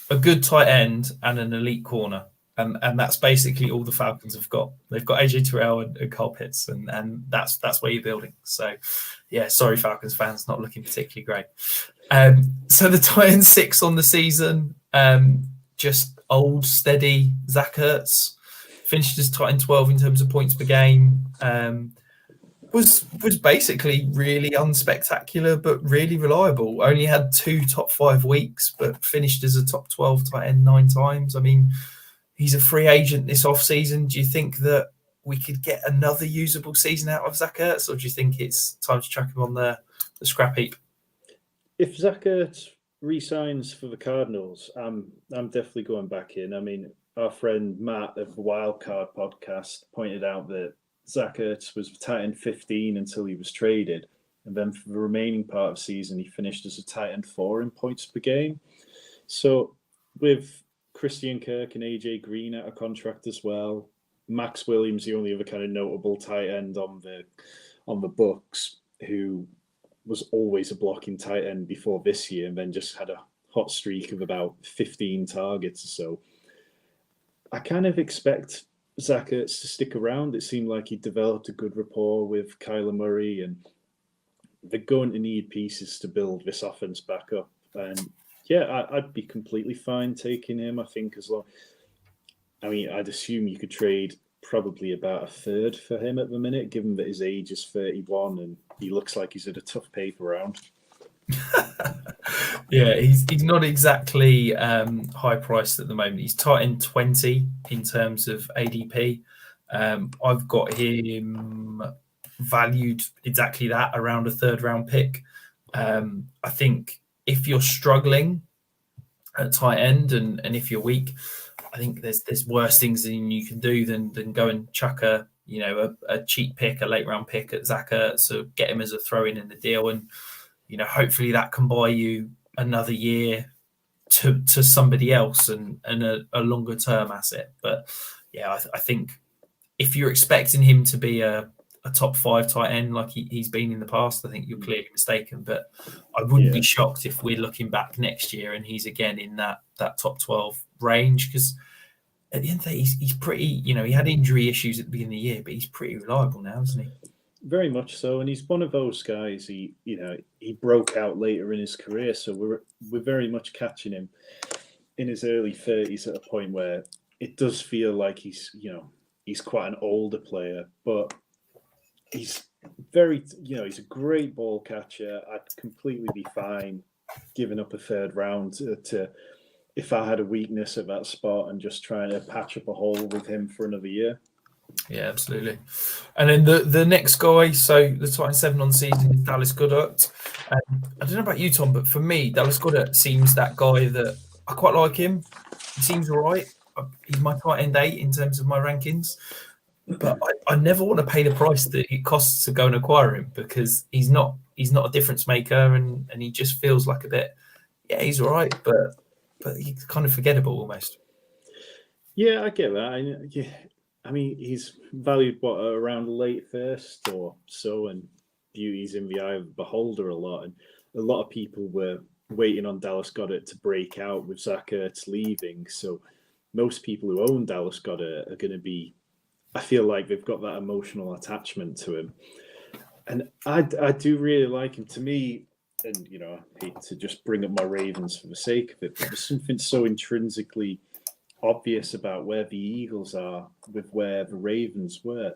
a good tight end and an elite corner. And that's basically all the Falcons have got. They've got AJ Terrell and Kyle Pitts, and that's where you're building. So, yeah, sorry, Falcons fans, not looking particularly great. So the Titans 6 on the season, just old, steady. Zach Ertz finished as Titan 12 in terms of points per game. Was basically really unspectacular, but really reliable. Only had 2 top 5 weeks, but finished as a top 12 tight end 9 times. I mean, he's a free agent this offseason. Do you think that we could get another usable season out of Zach Ertz, or do you think it's time to chuck him on the scrap heap? If Zach Ertz re-signs for the Cardinals, I'm definitely going back in. I mean, our friend Matt of the Wildcard podcast pointed out that Zach Ertz was tight end 15 until he was traded. And then for the remaining part of the season, he finished as a tight end 4 in points per game. So with Christian Kirk and AJ Green out of contract as well, Max Williams, the only other kind of notable tight end on the Bucs, who was always a blocking tight end before this year, and then just had a hot streak of about 15 targets or so. I kind of expect Zach Ertz to stick around. It seemed like he developed a good rapport with Kyler Murray, and they're going to need pieces to build this offense back up. And yeah, I'd be completely fine taking him. I think I'd assume you could trade probably about a third for him at the minute, given that his age is 31 and he looks like he's had a tough paper round. Yeah, he's not exactly high priced at the moment. He's tight end 20 in terms of ADP. I've got him valued exactly that, around a 3rd round pick. I think if you're struggling at tight end and if you're weak, I think there's worse things than you can do than go and chuck a cheap pick, a late round pick at Zach Ertz, or get him as a throw in the deal, and hopefully that can buy you another year to somebody else and a longer term asset. But yeah, I think if you're expecting him to be a top 5 tight end like he's been in the past, I think you're clearly mistaken. But I wouldn't be shocked if we're looking back next year and he's again in that top 12 range, because at the end of the day, he's pretty, he had injury issues at the beginning of the year, but he's pretty reliable now, isn't he? Very much so, and he's one of those guys. He broke out later in his career, so we're very much catching him in his early 30s at a point where it does feel like he's quite an older player, but he's he's a great ball catcher. I'd completely be fine giving up a 3rd round to if I had a weakness at that spot and just trying to patch up a hole with him for another year. Yeah, absolutely. And then the next guy, so the Titans 7 on the season is Dallas Goddard. I don't know about you, Tom, but for me, Dallas Goddard seems that guy that I quite like him. He seems all right. He's my tight end 8 in terms of my rankings. But I never want to pay the price that it costs to go and acquire him, because he's not a difference maker, and he just feels like a bit, he's all right, but he's kind of forgettable almost. Yeah, I get that. I mean, he's valued around late 1st or so, and beauty's in the eye of the beholder a lot. And a lot of people were waiting on Dallas Goddard to break out with Zach Ertz leaving. So most people who own Dallas Goddard are going to be, I feel like they've got that emotional attachment to him. And I do really like him. To me, and I hate to just bring up my Ravens for the sake of it, but there's something so intrinsically obvious about where the Eagles are with where the Ravens were.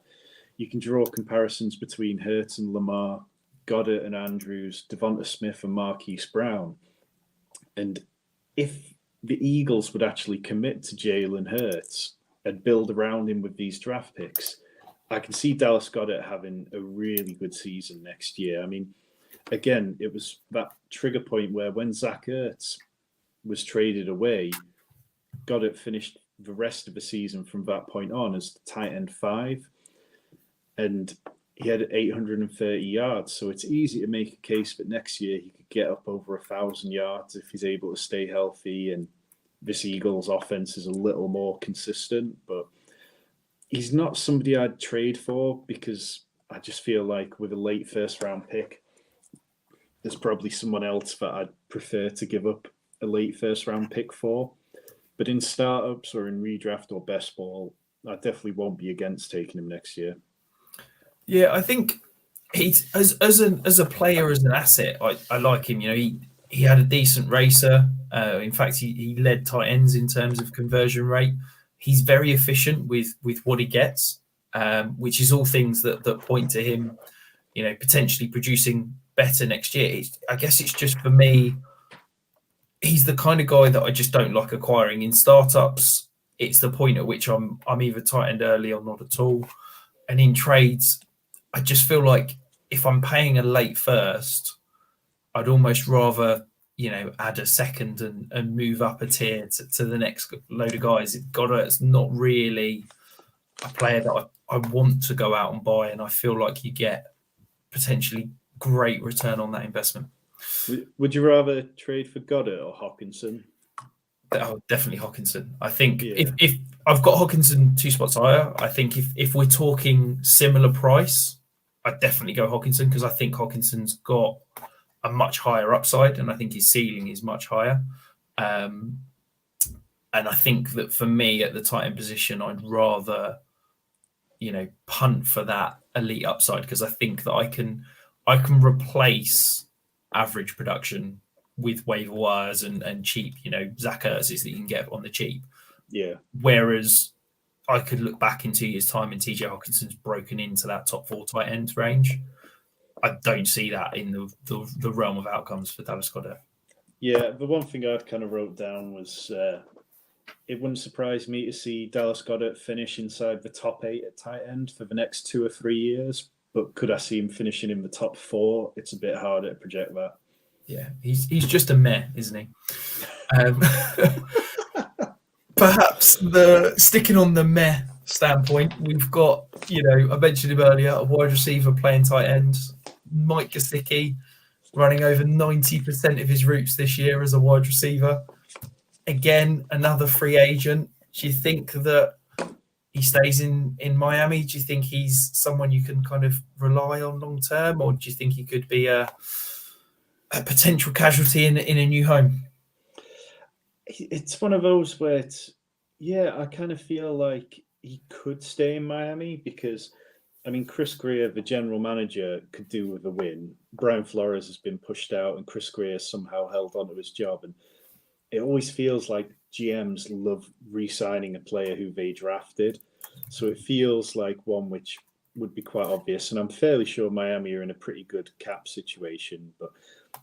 You can draw comparisons between Hurts and Lamar, Goddard and Andrews, Devonta Smith and Marquise Brown. And if the Eagles would actually commit to Jalen Hurts and build around him with these draft picks, I can see Dallas Goddard having a really good season next year. I mean, again, it was that trigger point where when Zach Ertz was traded away, Goddard finished the rest of the season from that point on as the tight end 5. and he had 830 yards. So it's easy to make a case that next year he could get up over 1,000 yards if he's able to stay healthy. And this Eagles offense is a little more consistent, but he's not somebody I'd trade for because I just feel like with a late first round pick, there's probably someone else that I'd prefer to give up a late first round pick for. But in startups or in redraft or best ball, I definitely won't be against taking him next year. Yeah, I think he's as a player, as an asset, I like him. You know, he had a decent racer. In fact, he led tight ends in terms of conversion rate. He's very efficient with what he gets, which is all things that point to him, you know, potentially producing better next year. I guess it's just, for me, he's the kind of guy that I just don't like acquiring in startups. It's the point at which I'm either tight end early or not at all. And in trades, I just feel like if I'm paying a late first, I'd almost rather, you know, add a second and move up a tier to the next load of guys. Goddard's not really a player that I want to go out and buy, and I feel like you get potentially great return on that investment. Would you rather trade for Goddard or Hawkinson? Oh, definitely Hawkinson. I think if I've got Hawkinson 2 spots higher, I think if we're talking similar price, I'd definitely go Hawkinson, because I think Hawkinson's got a much higher upside, and I think his ceiling is much higher. And I think that for me at the tight end position, I'd rather, you know, punt for that elite upside, because I think that I can replace average production with waiver wires and cheap, you know, Zach Ertz's that you can get on the cheap. Yeah. Whereas I could look back in 2 years' time and TJ Hawkinson's broken into that top 4 tight end range. I don't see that in the realm of outcomes for Dallas Goddard. Yeah, the one thing I'd kind of wrote down was it wouldn't surprise me to see Dallas Goddard finish inside the top 8 at tight end for the next 2 or 3 years. But could I see him finishing in the top 4? It's a bit harder to project that. Yeah, he's just a meh, isn't he? Perhaps sticking on the meh standpoint, we've got, you know, I mentioned him earlier, a wide receiver playing tight end, Mike Gesicki, running over 90% of his routes this year as a wide receiver. Again, another free agent. Do you think that he stays in Miami? Do you think he's someone you can kind of rely on long term, or do you think he could be a potential casualty in a new home? It's one of those where I kind of feel like he could stay in Miami because, I mean, Chris Greer, the general manager, could do with a win. Brian Flores has been pushed out and Chris Greer somehow held onto his job. And it always feels like GMs love re-signing a player who they drafted. So it feels like one which would be quite obvious. And I'm fairly sure Miami are in a pretty good cap situation. But,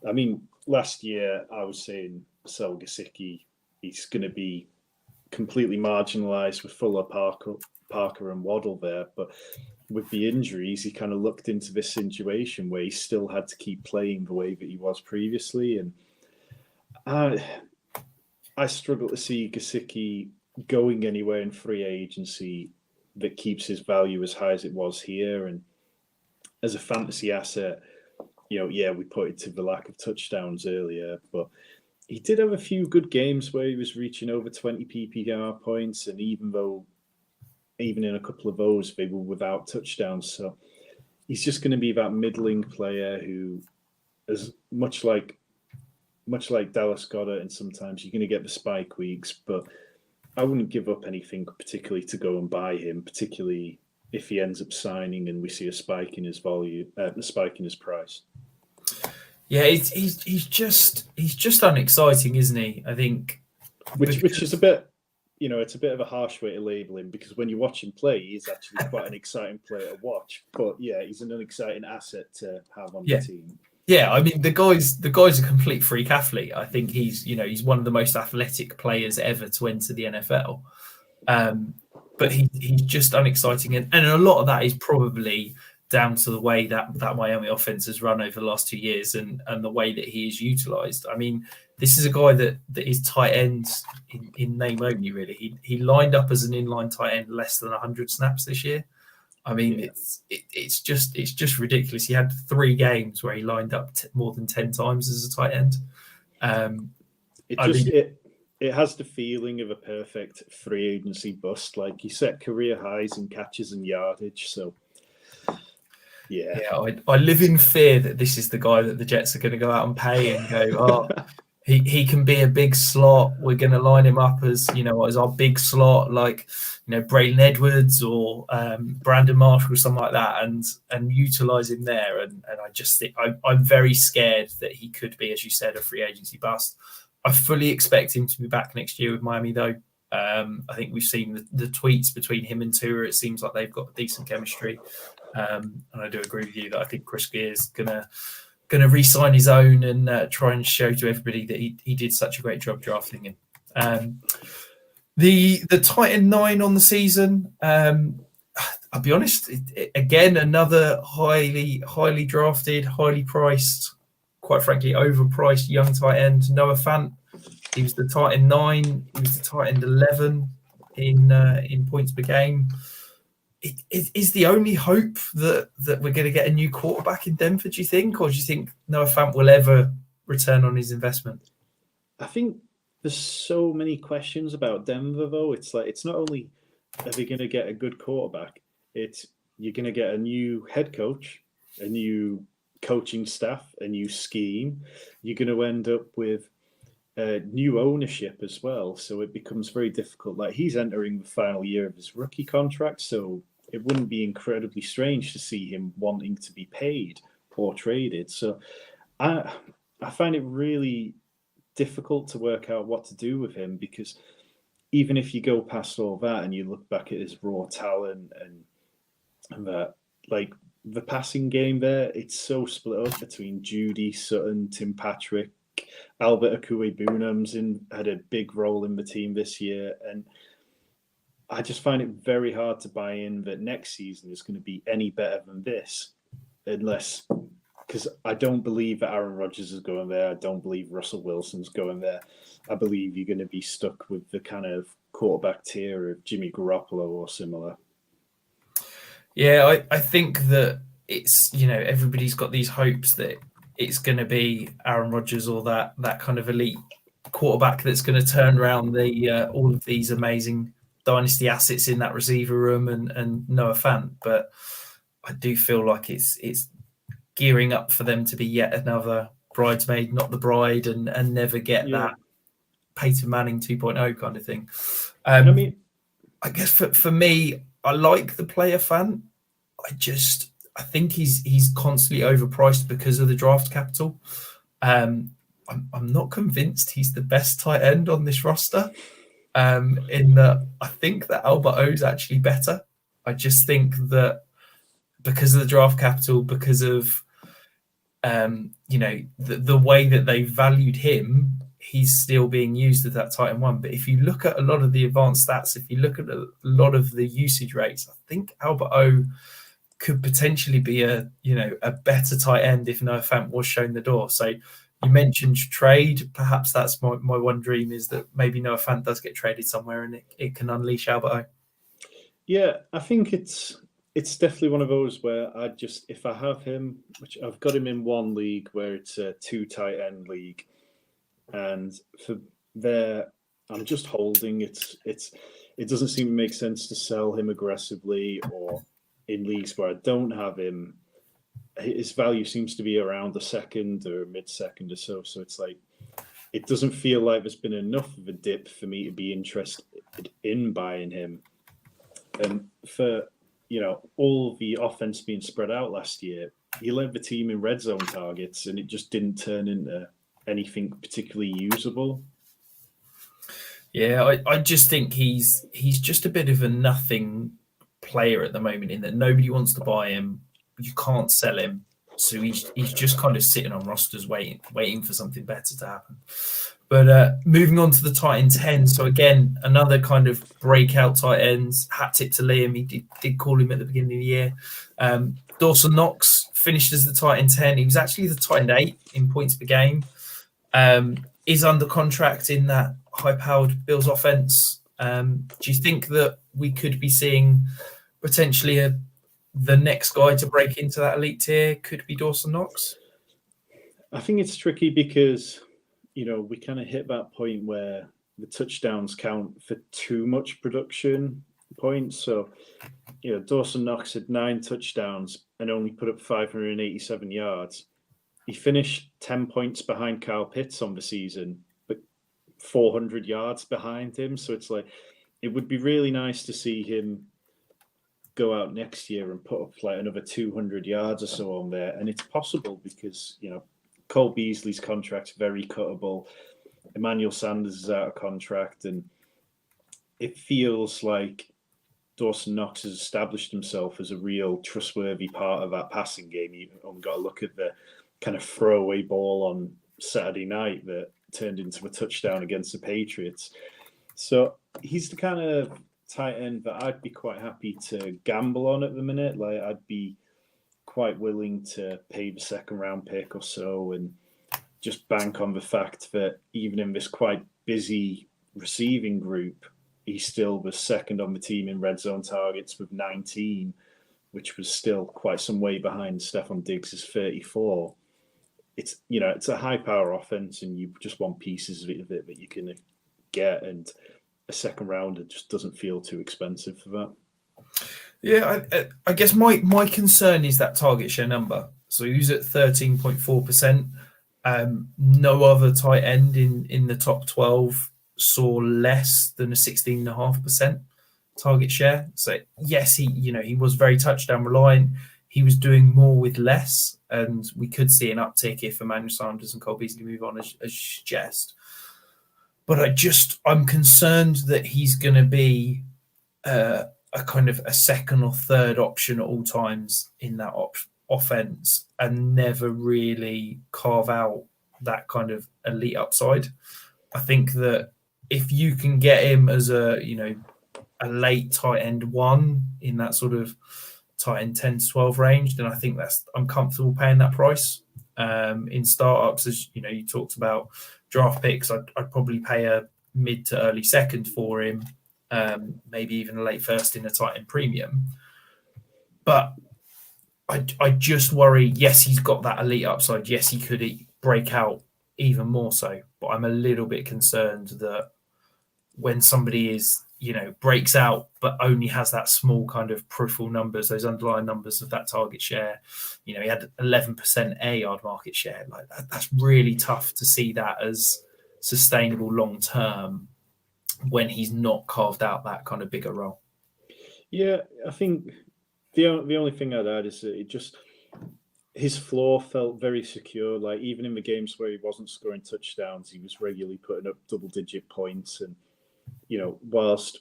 I mean, last year I was saying sell Gesicki. He's going to be completely marginalised with Fuller, Parker and Waddle there. But with the injuries, he kind of looked into this situation where he still had to keep playing the way that he was previously. And I struggle to see Gesicki going anywhere in free agency that keeps his value as high as it was here. And as a fantasy asset, you know, yeah, we pointed to the lack of touchdowns earlier, but he did have a few good games where he was reaching over 20 PPR points. And even in a couple of those, they were without touchdowns. So he's just going to be that middling player who is much like Dallas Goddard, and sometimes you're going to get the spike weeks, but I wouldn't give up anything particularly to go and buy him, particularly if he ends up signing and we see a spike in his value, a spike in his price. Yeah, he's just unexciting, isn't he? I think, which is a bit, you know, it's a bit of a harsh way to label him, because when you watch him play, he's actually quite an exciting player to watch. But yeah, he's an unexciting asset to have on the team. Yeah, I mean, the guy's a complete freak athlete. I think he's one of the most athletic players ever to enter the NFL. But he's just unexciting, and a lot of that is probably down to the way that Miami offense has run over the last 2 years and the way that he is utilized. I mean, this is a guy that is tight end in name only, really. He lined up as an inline tight end less than 100 snaps this year. I mean, it's just ridiculous. He had 3 games where he lined up more than 10 times as a tight end. It has the feeling of a perfect free agency bust. Like, he set career highs in catches and yardage. So, yeah, I live in fear that this is the guy that the Jets are going to go out and pay and go, oh, he can be a big slot. We're going to line him up as, as our big slot, like, Braylon Edwards or Brandon Marshall or something like that, and utilize him there. And I just think I'm very scared that he could be, as you said, a free agency bust. I fully expect him to be back next year with Miami, though. I think we've seen the tweets between him and Tua. It seems like they've got decent chemistry. And I do agree with you that I think Chris Gear's going to re-sign his own and try and show to everybody that he did such a great job drafting him. The tight end 9 on the season, I'll be honest, again, another highly drafted, highly priced, quite frankly, overpriced young tight end, Noah Fant. He was the tight end 9. He was the tight end 11 in points per game. Is the only hope that we're going to get a new quarterback in Denver, do you think? Or do you think Noah Fant will ever return on his investment? I think there's so many questions about Denver, though. It's like, it's not only are they going to get a good quarterback, it's you're going to get a new head coach, a new coaching staff, a new scheme. You're going to end up with new ownership as well. So it becomes very difficult. Like, he's entering the final year of his rookie contract, so it wouldn't be incredibly strange to see him wanting to be paid or traded. So I find it really difficult to work out what to do with him, because even if you go past all that and you look back at his raw talent and that, like, the passing game there, it's so split up between Judy, Sutton, Tim Patrick, Albert Akue-Boonham's had a big role in the team this year, and I just find it very hard to buy in that next season is going to be any better than this, because I don't believe that Aaron Rodgers is going there. I don't believe Russell Wilson's going there. I believe you're going to be stuck with the kind of quarterback tier of Jimmy Garoppolo or similar. Yeah, I think that it's, everybody's got these hopes that it's going to be Aaron Rodgers or that kind of elite quarterback that's going to turn around all of these amazing dynasty assets in that receiver room and Noah Fant. But I do feel like it's gearing up for them to be yet another bridesmaid, not the bride, and never get that Peyton Manning 2.0 kind of thing. I guess for me, I like the player Fant. I think he's constantly overpriced because of the draft capital. I'm not convinced he's the best tight end on this roster. In that I think that Albert O is actually better. I just think that because of the draft capital, because of the way that they valued him, he's still being used as that tight end 1. But if you look at a lot of the advanced stats, if you look at a lot of the usage rates, I think Albert O could potentially be a better tight end if Noah Fant was shown the door. So you mentioned trade. Perhaps that's my one dream, is that maybe Noah Fant does get traded somewhere and it can unleash Albert O. Yeah, I think it's definitely one of those where if I have him, which I've got him in one league where it's a 2 tight end league, and for there I'm just holding. It doesn't seem to make sense to sell him aggressively, or in leagues where I don't have him, his value seems to be around the second or mid-second or so. So it's like, it doesn't feel like there's been enough of a dip for me to be interested in buying him. And for, all the offense being spread out last year, he led the team in red zone targets, and it just didn't turn into anything particularly usable. Yeah, I just think he's just a bit of a nothing player at the moment, in that nobody wants to buy him. You can't sell him. So he's just kind of sitting on rosters waiting for something better to happen. But moving on to the tight end 10. So again, another kind of breakout tight ends. Hat tip to Liam. He did call him at the beginning of the year. Dawson Knox finished as the tight end 10. He was actually the tight end 8 in points per game. Is under contract in that high-powered Bills offense. Do you think that we could be seeing potentially a the next guy to break into that elite tier could be Dawson Knox? I think it's tricky because, we kind of hit that point where the touchdowns count for too much production points. So, Dawson Knox had 9 touchdowns and only put up 587 yards. He finished 10 points behind Kyle Pitts on the season, but 400 yards behind him. So it's like, it would be really nice to see him go out next year and put up like another 200 yards or so on there. And it's possible because, Cole Beasley's contract's very cuttable. Emmanuel Sanders is out of contract. And it feels like Dawson Knox has established himself as a real trustworthy part of that passing game. You've only got to look at the kind of throwaway ball on Saturday night that turned into a touchdown against the Patriots. So he's the kind of tight end that I'd be quite happy to gamble on at the minute. Like, I'd be quite willing to pay the second round pick or so and just bank on the fact that even in this quite busy receiving group, he still was second on the team in red zone targets with 19, which was still quite some way behind Stephon Diggs' 34. It's a high power offense, and you just want pieces of it that you can get, and a second rounder just doesn't feel too expensive for that. Yeah, I guess my concern is that target share number. So he was at 13.4%. No other tight end in the top 12 saw less than a 16.5% target share. So yes, he was very touchdown reliant. He was doing more with less, and we could see an uptick if Emmanuel Sanders and Cole Beasley move on, as you suggest. But I'm concerned that he's going to be a kind of a second or third option at all times in that offense and never really carve out that kind of elite upside. I think that if you can get him as a late tight end 1 in that sort of tight end 10 to 12 range, then I think I'm comfortable paying that price. In startups, as you talked about draft picks, I'd probably pay a mid to early second for him, maybe even a late first in a tight end premium. But I just worry, yes, he's got that elite upside. Yes, he could break out even more so. But I'm a little bit concerned that when somebody breaks out but only has that small kind of peripheral numbers, those underlying numbers of that target share, he had 11% air yard market share. Like that's really tough to see that as sustainable long term when he's not carved out that kind of bigger role. Yeah, I think the only thing I'd add is that his floor felt very secure. Like even in the games where he wasn't scoring touchdowns, he was regularly putting up double-digit points. And whilst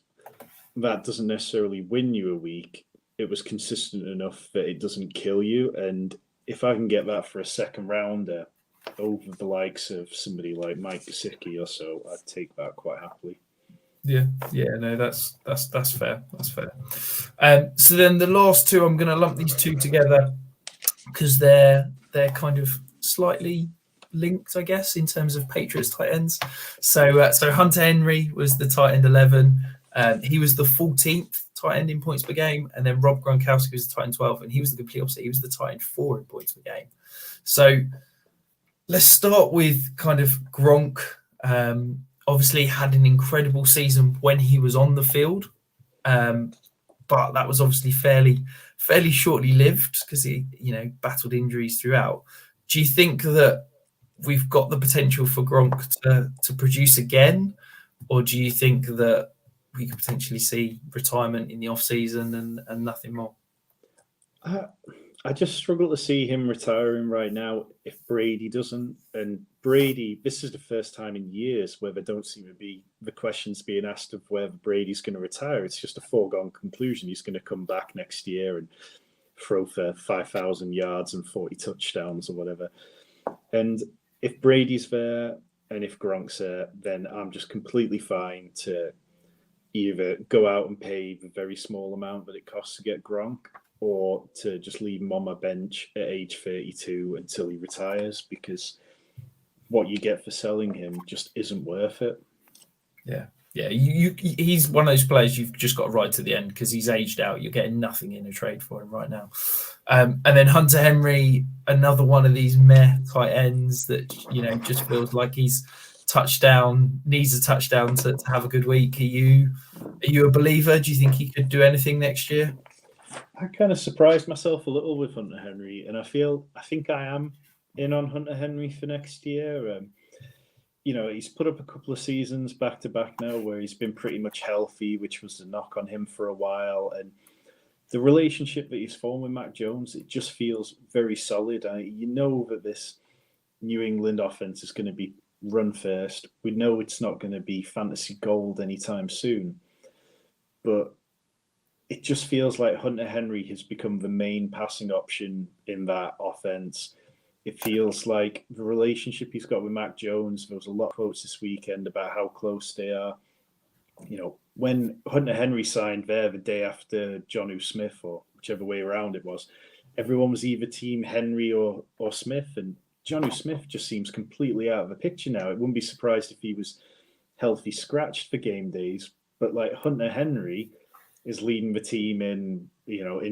that doesn't necessarily win you a week, it was consistent enough that it doesn't kill you. And if I can get that for a second rounder over the likes of somebody like Mike Gesicki or so, I'd take that quite happily. Yeah, no, that's fair. That's fair. So then the last two, I'm going to lump these two together because they're kind of slightly linked, I guess, in terms of Patriots tight ends. So Hunter Henry was the tight end 11. He was the 14th tight end in points per game, and then Rob Gronkowski was the tight end 12, and he was the complete opposite. He was the tight end 4 in points per game. So let's start with kind of Gronk. Obviously had an incredible season when he was on the field, but that was obviously fairly shortly lived because he battled injuries throughout. Do you think that we've got the potential for Gronk to produce again, or do you think that we could potentially see retirement in the off season and nothing more? I just struggle to see him retiring right now if Brady doesn't. And Brady, this is the first time in years where there don't seem to be the questions being asked of whether Brady's going to retire. It's just a foregone conclusion. He's going to come back next year and throw for 5,000 yards and 40 touchdowns or whatever. And if Brady's there and if Gronk's there, then I'm just completely fine to either go out and pay the very small amount that it costs to get Gronk, or to just leave him on my bench at age 32 until he retires, because what you get for selling him just isn't worth it. Yeah. Yeah, he's one of those players you've just got to ride to the end because he's aged out. You're getting nothing in a trade for him right now. And then Hunter Henry, another one of these meh tight ends that just feels like he's needs a touchdown to have a good week. Are you a believer? Do you think he could do anything next year? I kind of surprised myself a little with Hunter Henry, and I think I am in on Hunter Henry for next year. He's put up a couple of seasons back to back now where he's been pretty much healthy, which was the knock on him for a while. And the relationship that he's formed with Mac Jones, it just feels very solid. That this New England offense is going to be run first. We know it's not going to be fantasy gold anytime soon. But it just feels like Hunter Henry has become the main passing option in that offense. It feels like the relationship he's got with Mac Jones, there was a lot of quotes this weekend about how close they are. When Hunter Henry signed there the day after Jonnu Smith, or whichever way around it was, everyone was either team Henry or Smith, and Jonnu Smith just seems completely out of the picture now. It wouldn't be surprised if he was healthy scratched for game days, but like Hunter Henry is leading the team in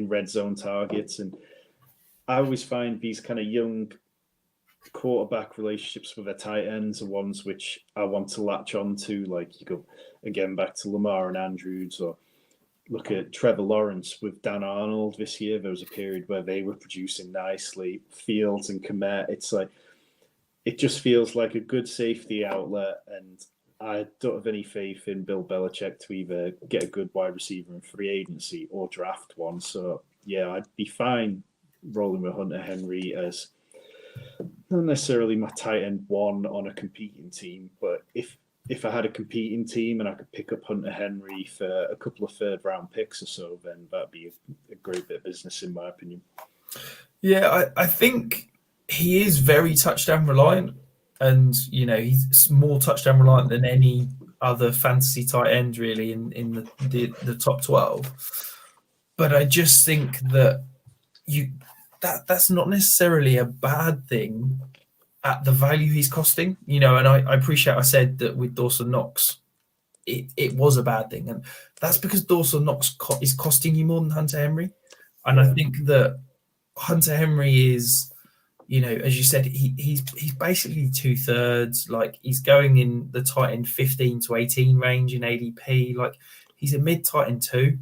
red zone targets. And I always find these kind of young quarterback relationships with their tight ends are ones which I want to latch on to. Like you go again back to Lamar and Andrews, or look at Trevor Lawrence with Dan Arnold this year. There was a period where they were producing nicely. Fields and Komet. It's like, it just feels like a good safety outlet, and I don't have any faith in Bill Belichick to either get a good wide receiver in free agency or draft one. So yeah, I'd be fine rolling with Hunter Henry as not necessarily my tight end one on a competing team, but if I had a competing team and I could pick up Hunter Henry for a couple of third round picks or so, then that'd be a great bit of business in my opinion. Yeah, I think he is very touchdown reliant, and he's more touchdown reliant than any other fantasy tight end really in the top 12. But I just think that that's not necessarily a bad thing at the value he's costing, and I appreciate I said that with Dawson Knox, it was a bad thing. And that's because Dawson Knox is costing you more than Hunter Henry. And I think that Hunter Henry is, as you said, he's basically 2/3. Like he's going in the tight end 15 to 18 range in ADP. Like he's a mid tight end 2.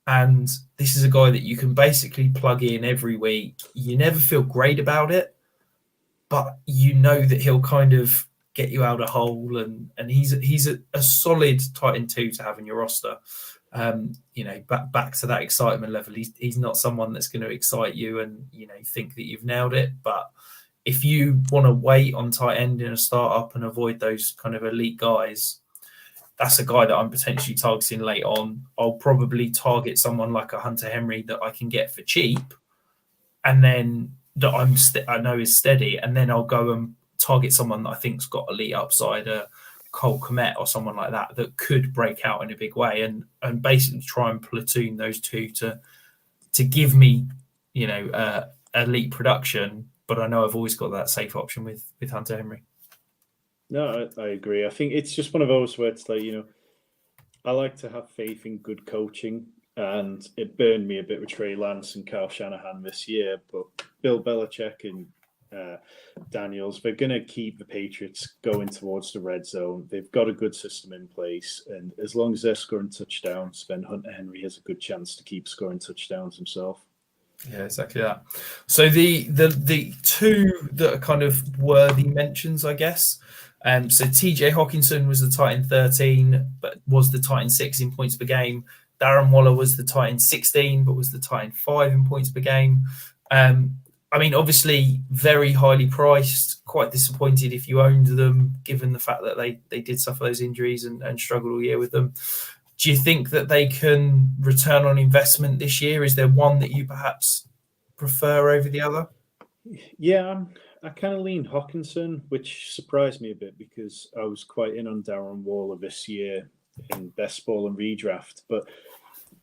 And this is a guy that you can basically plug in every week. You never feel great about it, but that he'll kind of get you out of hole, and he's a solid tight end 2 to have in your roster. Back to that excitement level. He's not someone that's going to excite you and think that you've nailed it. But if you want to wait on tight end in a startup and avoid those kind of elite guys, that's a guy that I'm potentially targeting late on. I'll probably target someone like a Hunter Henry that I can get for cheap, and then that I know is steady, and then I'll go and target someone that I think's got elite upside, Cole Kmet or someone like that could break out in a big way, and basically try and platoon those two to give me elite production. But I know I've always got that safe option with Hunter Henry. No, I agree. I think it's just one of those where it's like, I like to have faith in good coaching, and it burned me a bit with Trey Lance and Kyle Shanahan this year, but Bill Belichick and Daniels, they're going to keep the Patriots going towards the red zone. They've got a good system in place, and as long as they're scoring touchdowns, then Hunter Henry has a good chance to keep scoring touchdowns himself. Yeah, exactly that. So the two that are kind of worthy mentions, I guess. So TJ Hawkinson was the tight end 13, but was the tight end 6 in points per game. Darren Waller was the tight end 16, but was the tight end 5 in points per game. Obviously very highly priced, quite disappointed if you owned them, given the fact that they did suffer those injuries and struggled all year with them. Do you think that they can return on investment this year? Is there one that you perhaps prefer over the other? Yeah, I kind of lean Hawkinson, which surprised me a bit because I was quite in on Darren Waller this year in best ball and redraft. But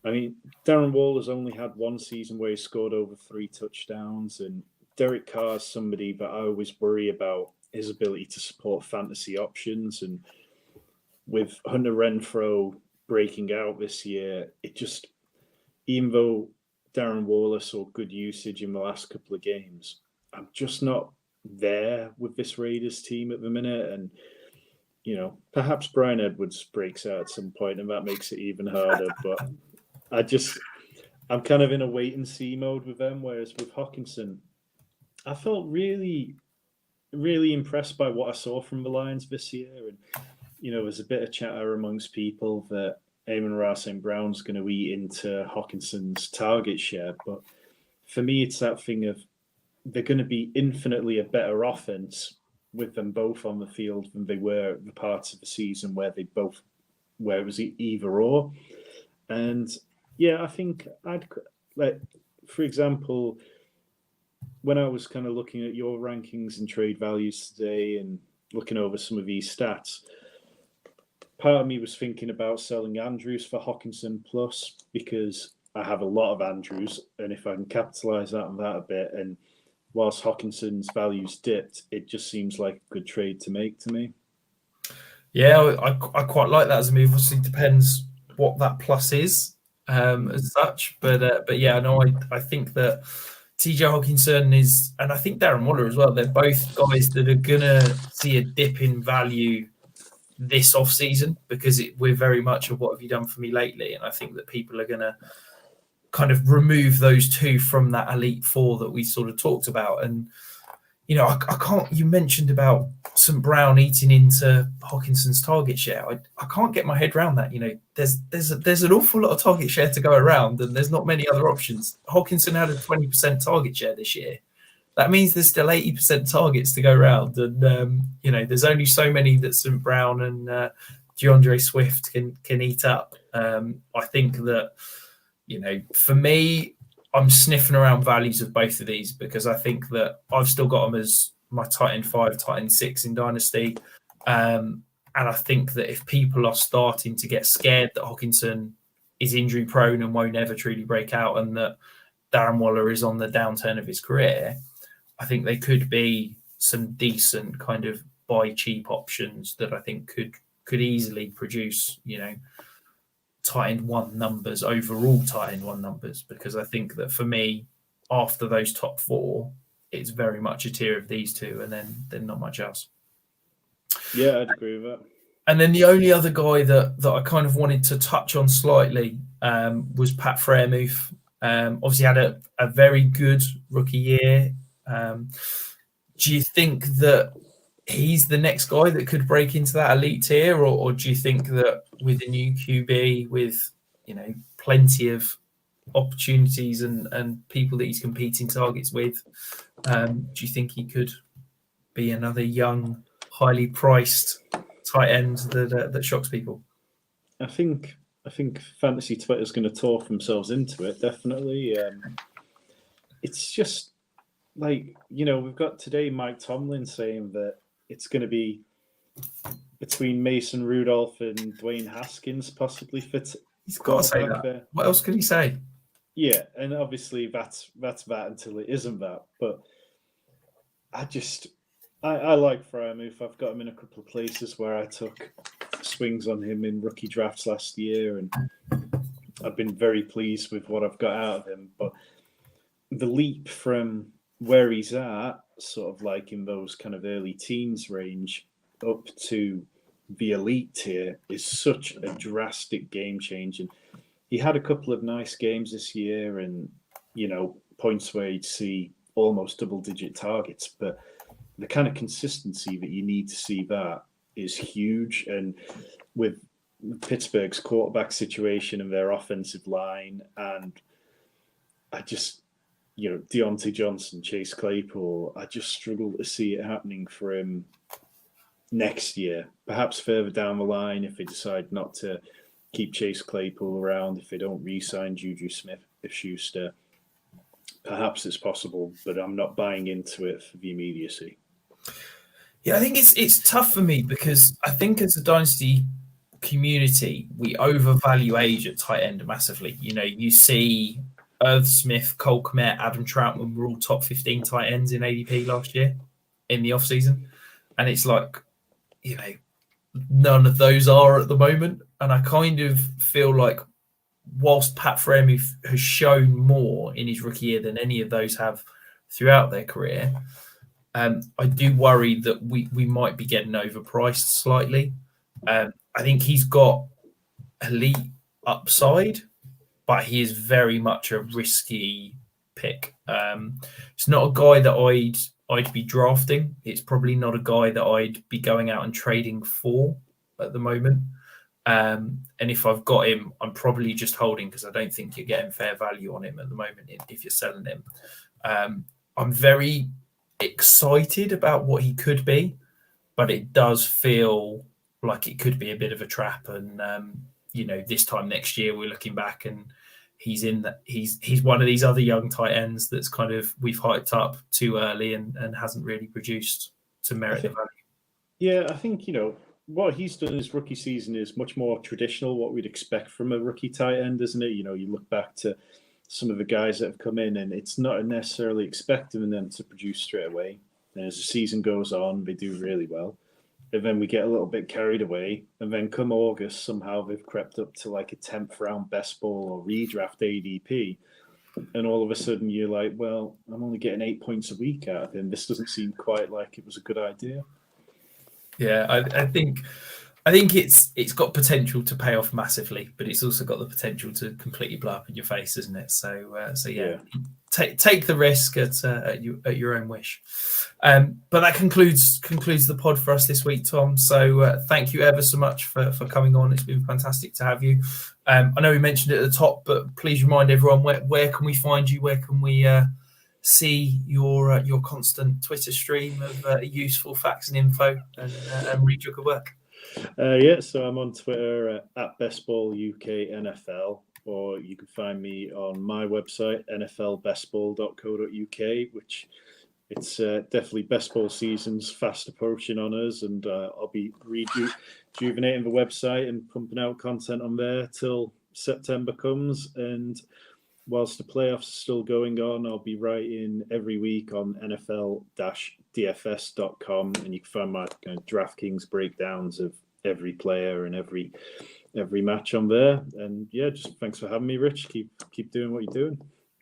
Darren Waller's only had one season where he scored over 3 touchdowns, and Derek Carr's somebody that I always worry about his ability to support fantasy options. And with Hunter Renfro breaking out this year, it just, even though Darren Waller saw good usage in the last couple of games, I'm just not there with this Raiders team at the minute. And, perhaps Brian Edwards breaks out at some point and that makes it even harder. But I'm kind of in a wait and see mode with them. Whereas with Hawkinson, I felt really, really impressed by what I saw from the Lions this year. And, there's a bit of chatter amongst people that Amon-Ra St. Brown's going to eat into Hawkinson's target share. But for me, it's that thing of they're going to be infinitely a better offense with them both on the field than they were at the parts of the season where it was either or. And yeah, I think for example, when I was kind of looking at your rankings and trade values today and looking over some of these stats, part of me was thinking about selling Andrews for Hawkinson plus, because I have a lot of Andrews, and if I can capitalize on that a bit, and whilst Hawkinson's values dipped, it just seems like a good trade to make to me. Yeah, I quite like that as a move. Obviously, depends what that plus is as such, but yeah, no, I think that TJ Hawkinson is, and I think Darren Waller as well. They're both guys that are gonna see a dip in value this off season because we're very much of what have you done for me lately, and I think that people are gonna kind of remove those two from that elite four that we sort of talked about. And I can't. You mentioned about St. Brown eating into Hawkinson's target share. I can't get my head around that. There's an awful lot of target share to go around, and there's not many other options. Hawkinson had a 20% target share this year. That means there's still 80% targets to go around, and there's only so many that St. Brown and DeAndre Swift can eat up. I think that for me, I'm sniffing around values of both of these because I think that I've still got them as my tight end 5, tight end 6 in Dynasty. And I think that if people are starting to get scared that Hawkinson is injury prone and won't ever truly break out, and that Darren Waller is on the downturn of his career, I think they could be some decent kind of buy cheap options that I think could easily produce, tight end 1 numbers, overall tight end 1 numbers, because I think that for me, after those top 4, it's very much a tier of these two and then not much else. Yeah, I'd agree with that. And then the only other guy that I kind of wanted to touch on slightly was Pat Freiermuth. Obviously had a very good rookie year. Do you think that he's the next guy that could break into that elite tier, or do you think that with a new QB, with plenty of opportunities and people that he's competing targets with, do you think he could be another young, highly priced tight end that shocks people? I think fantasy Twitter's going to talk themselves into it. Definitely, it's just like we've got today Mike Tomlin saying that it's going to be between Mason Rudolph and Dwayne Haskins, possibly fit. He's got to say that. There. What else could he say? Yeah, and obviously that's that until it isn't that. But I like Freiermuth. I've got him in a couple of places where I took swings on him in rookie drafts last year, and I've been very pleased with what I've got out of him. But the leap from where he's at, sort of like in those kind of early teens range, up to the elite tier, is such a drastic game change. And he had a couple of nice games this year, and points where you'd see almost double-digit targets. But the kind of consistency that you need to see that is huge. And with Pittsburgh's quarterback situation and their offensive line, and I just, Deontay Johnson, Chase Claypool, I just struggle to see it happening for him next year. Perhaps further down the line, if they decide not to keep Chase Claypool around, if they don't re-sign Juju Smith-Schuster, perhaps it's possible, but I'm not buying into it for the immediacy. Yeah, I think it's tough for me because I think as a Dynasty community, we overvalue age at tight end massively. You see Irv Smith, Cole Kmet, Adam Troutman were all top 15 tight ends in ADP last year in the offseason. And it's like, none of those are at the moment. And I kind of feel like whilst Pat Freya has shown more in his rookie year than any of those have throughout their career, I do worry that we might be getting overpriced slightly. I think he's got elite upside, but he is very much a risky pick. It's not a guy that I'd be drafting. It's probably not a guy that I'd be going out and trading for at the moment. And if I've got him, I'm probably just holding because I don't think you're getting fair value on him at the moment if you're selling him. I'm very excited about what he could be, but it does feel like it could be a bit of a trap. And this time next year we're looking back and he's one of these other young tight ends that's kind of we've hyped up too early and hasn't really produced to merit the value. Yeah, I think what he's done in his rookie season is much more traditional, what we'd expect from a rookie tight end, isn't it? You look back to some of the guys that have come in, and it's not necessarily expecting them to produce straight away. And as the season goes on, they do really well. And then we get a little bit carried away. And then come August, somehow they've crept up to like a 10th round best ball or redraft ADP. And all of a sudden you're like, well, I'm only getting 8 points a week out of him. This doesn't seem quite like it was a good idea. Yeah, I think it's got potential to pay off massively, but it's also got the potential to completely blow up in your face, isn't it? So yeah. Take the risk at your own wish. But that concludes the pod for us this week, Tom. So thank you ever so much for coming on. It's been fantastic to have you. I know we mentioned it at the top, but please remind everyone where can we find you? Where can we see your constant Twitter stream of useful facts and info and read your good work? So I'm on Twitter at bestballuknfl, or you can find me on my website, nflbestball.co.uk, which it's definitely best ball season's fast approaching on us, and I'll be rejuvenating the website and pumping out content on there till September comes. And whilst the playoffs are still going on, I'll be writing every week on NFL-DFS.com, and you can find my kind of DraftKings breakdowns of every player and every match on there. And yeah, just thanks for having me, Rich. Keep doing what you're doing.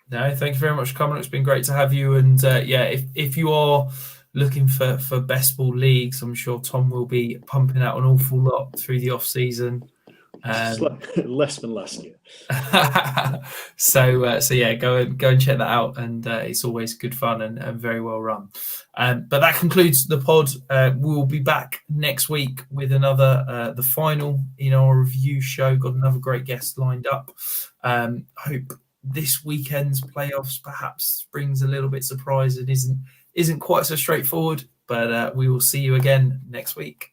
No, thank you very much for coming. It's been great to have you. And if you are looking for best ball leagues, I'm sure Tom will be pumping out an awful lot through the off season. Less than last year. So yeah, go and check that out, and it's always good fun and very well run. But that concludes the pod. We'll be back next week with another the final in our review show. Got another great guest lined up. Hope this weekend's playoffs perhaps brings a little bit surprise and isn't quite so straightforward. But we will see you again next week.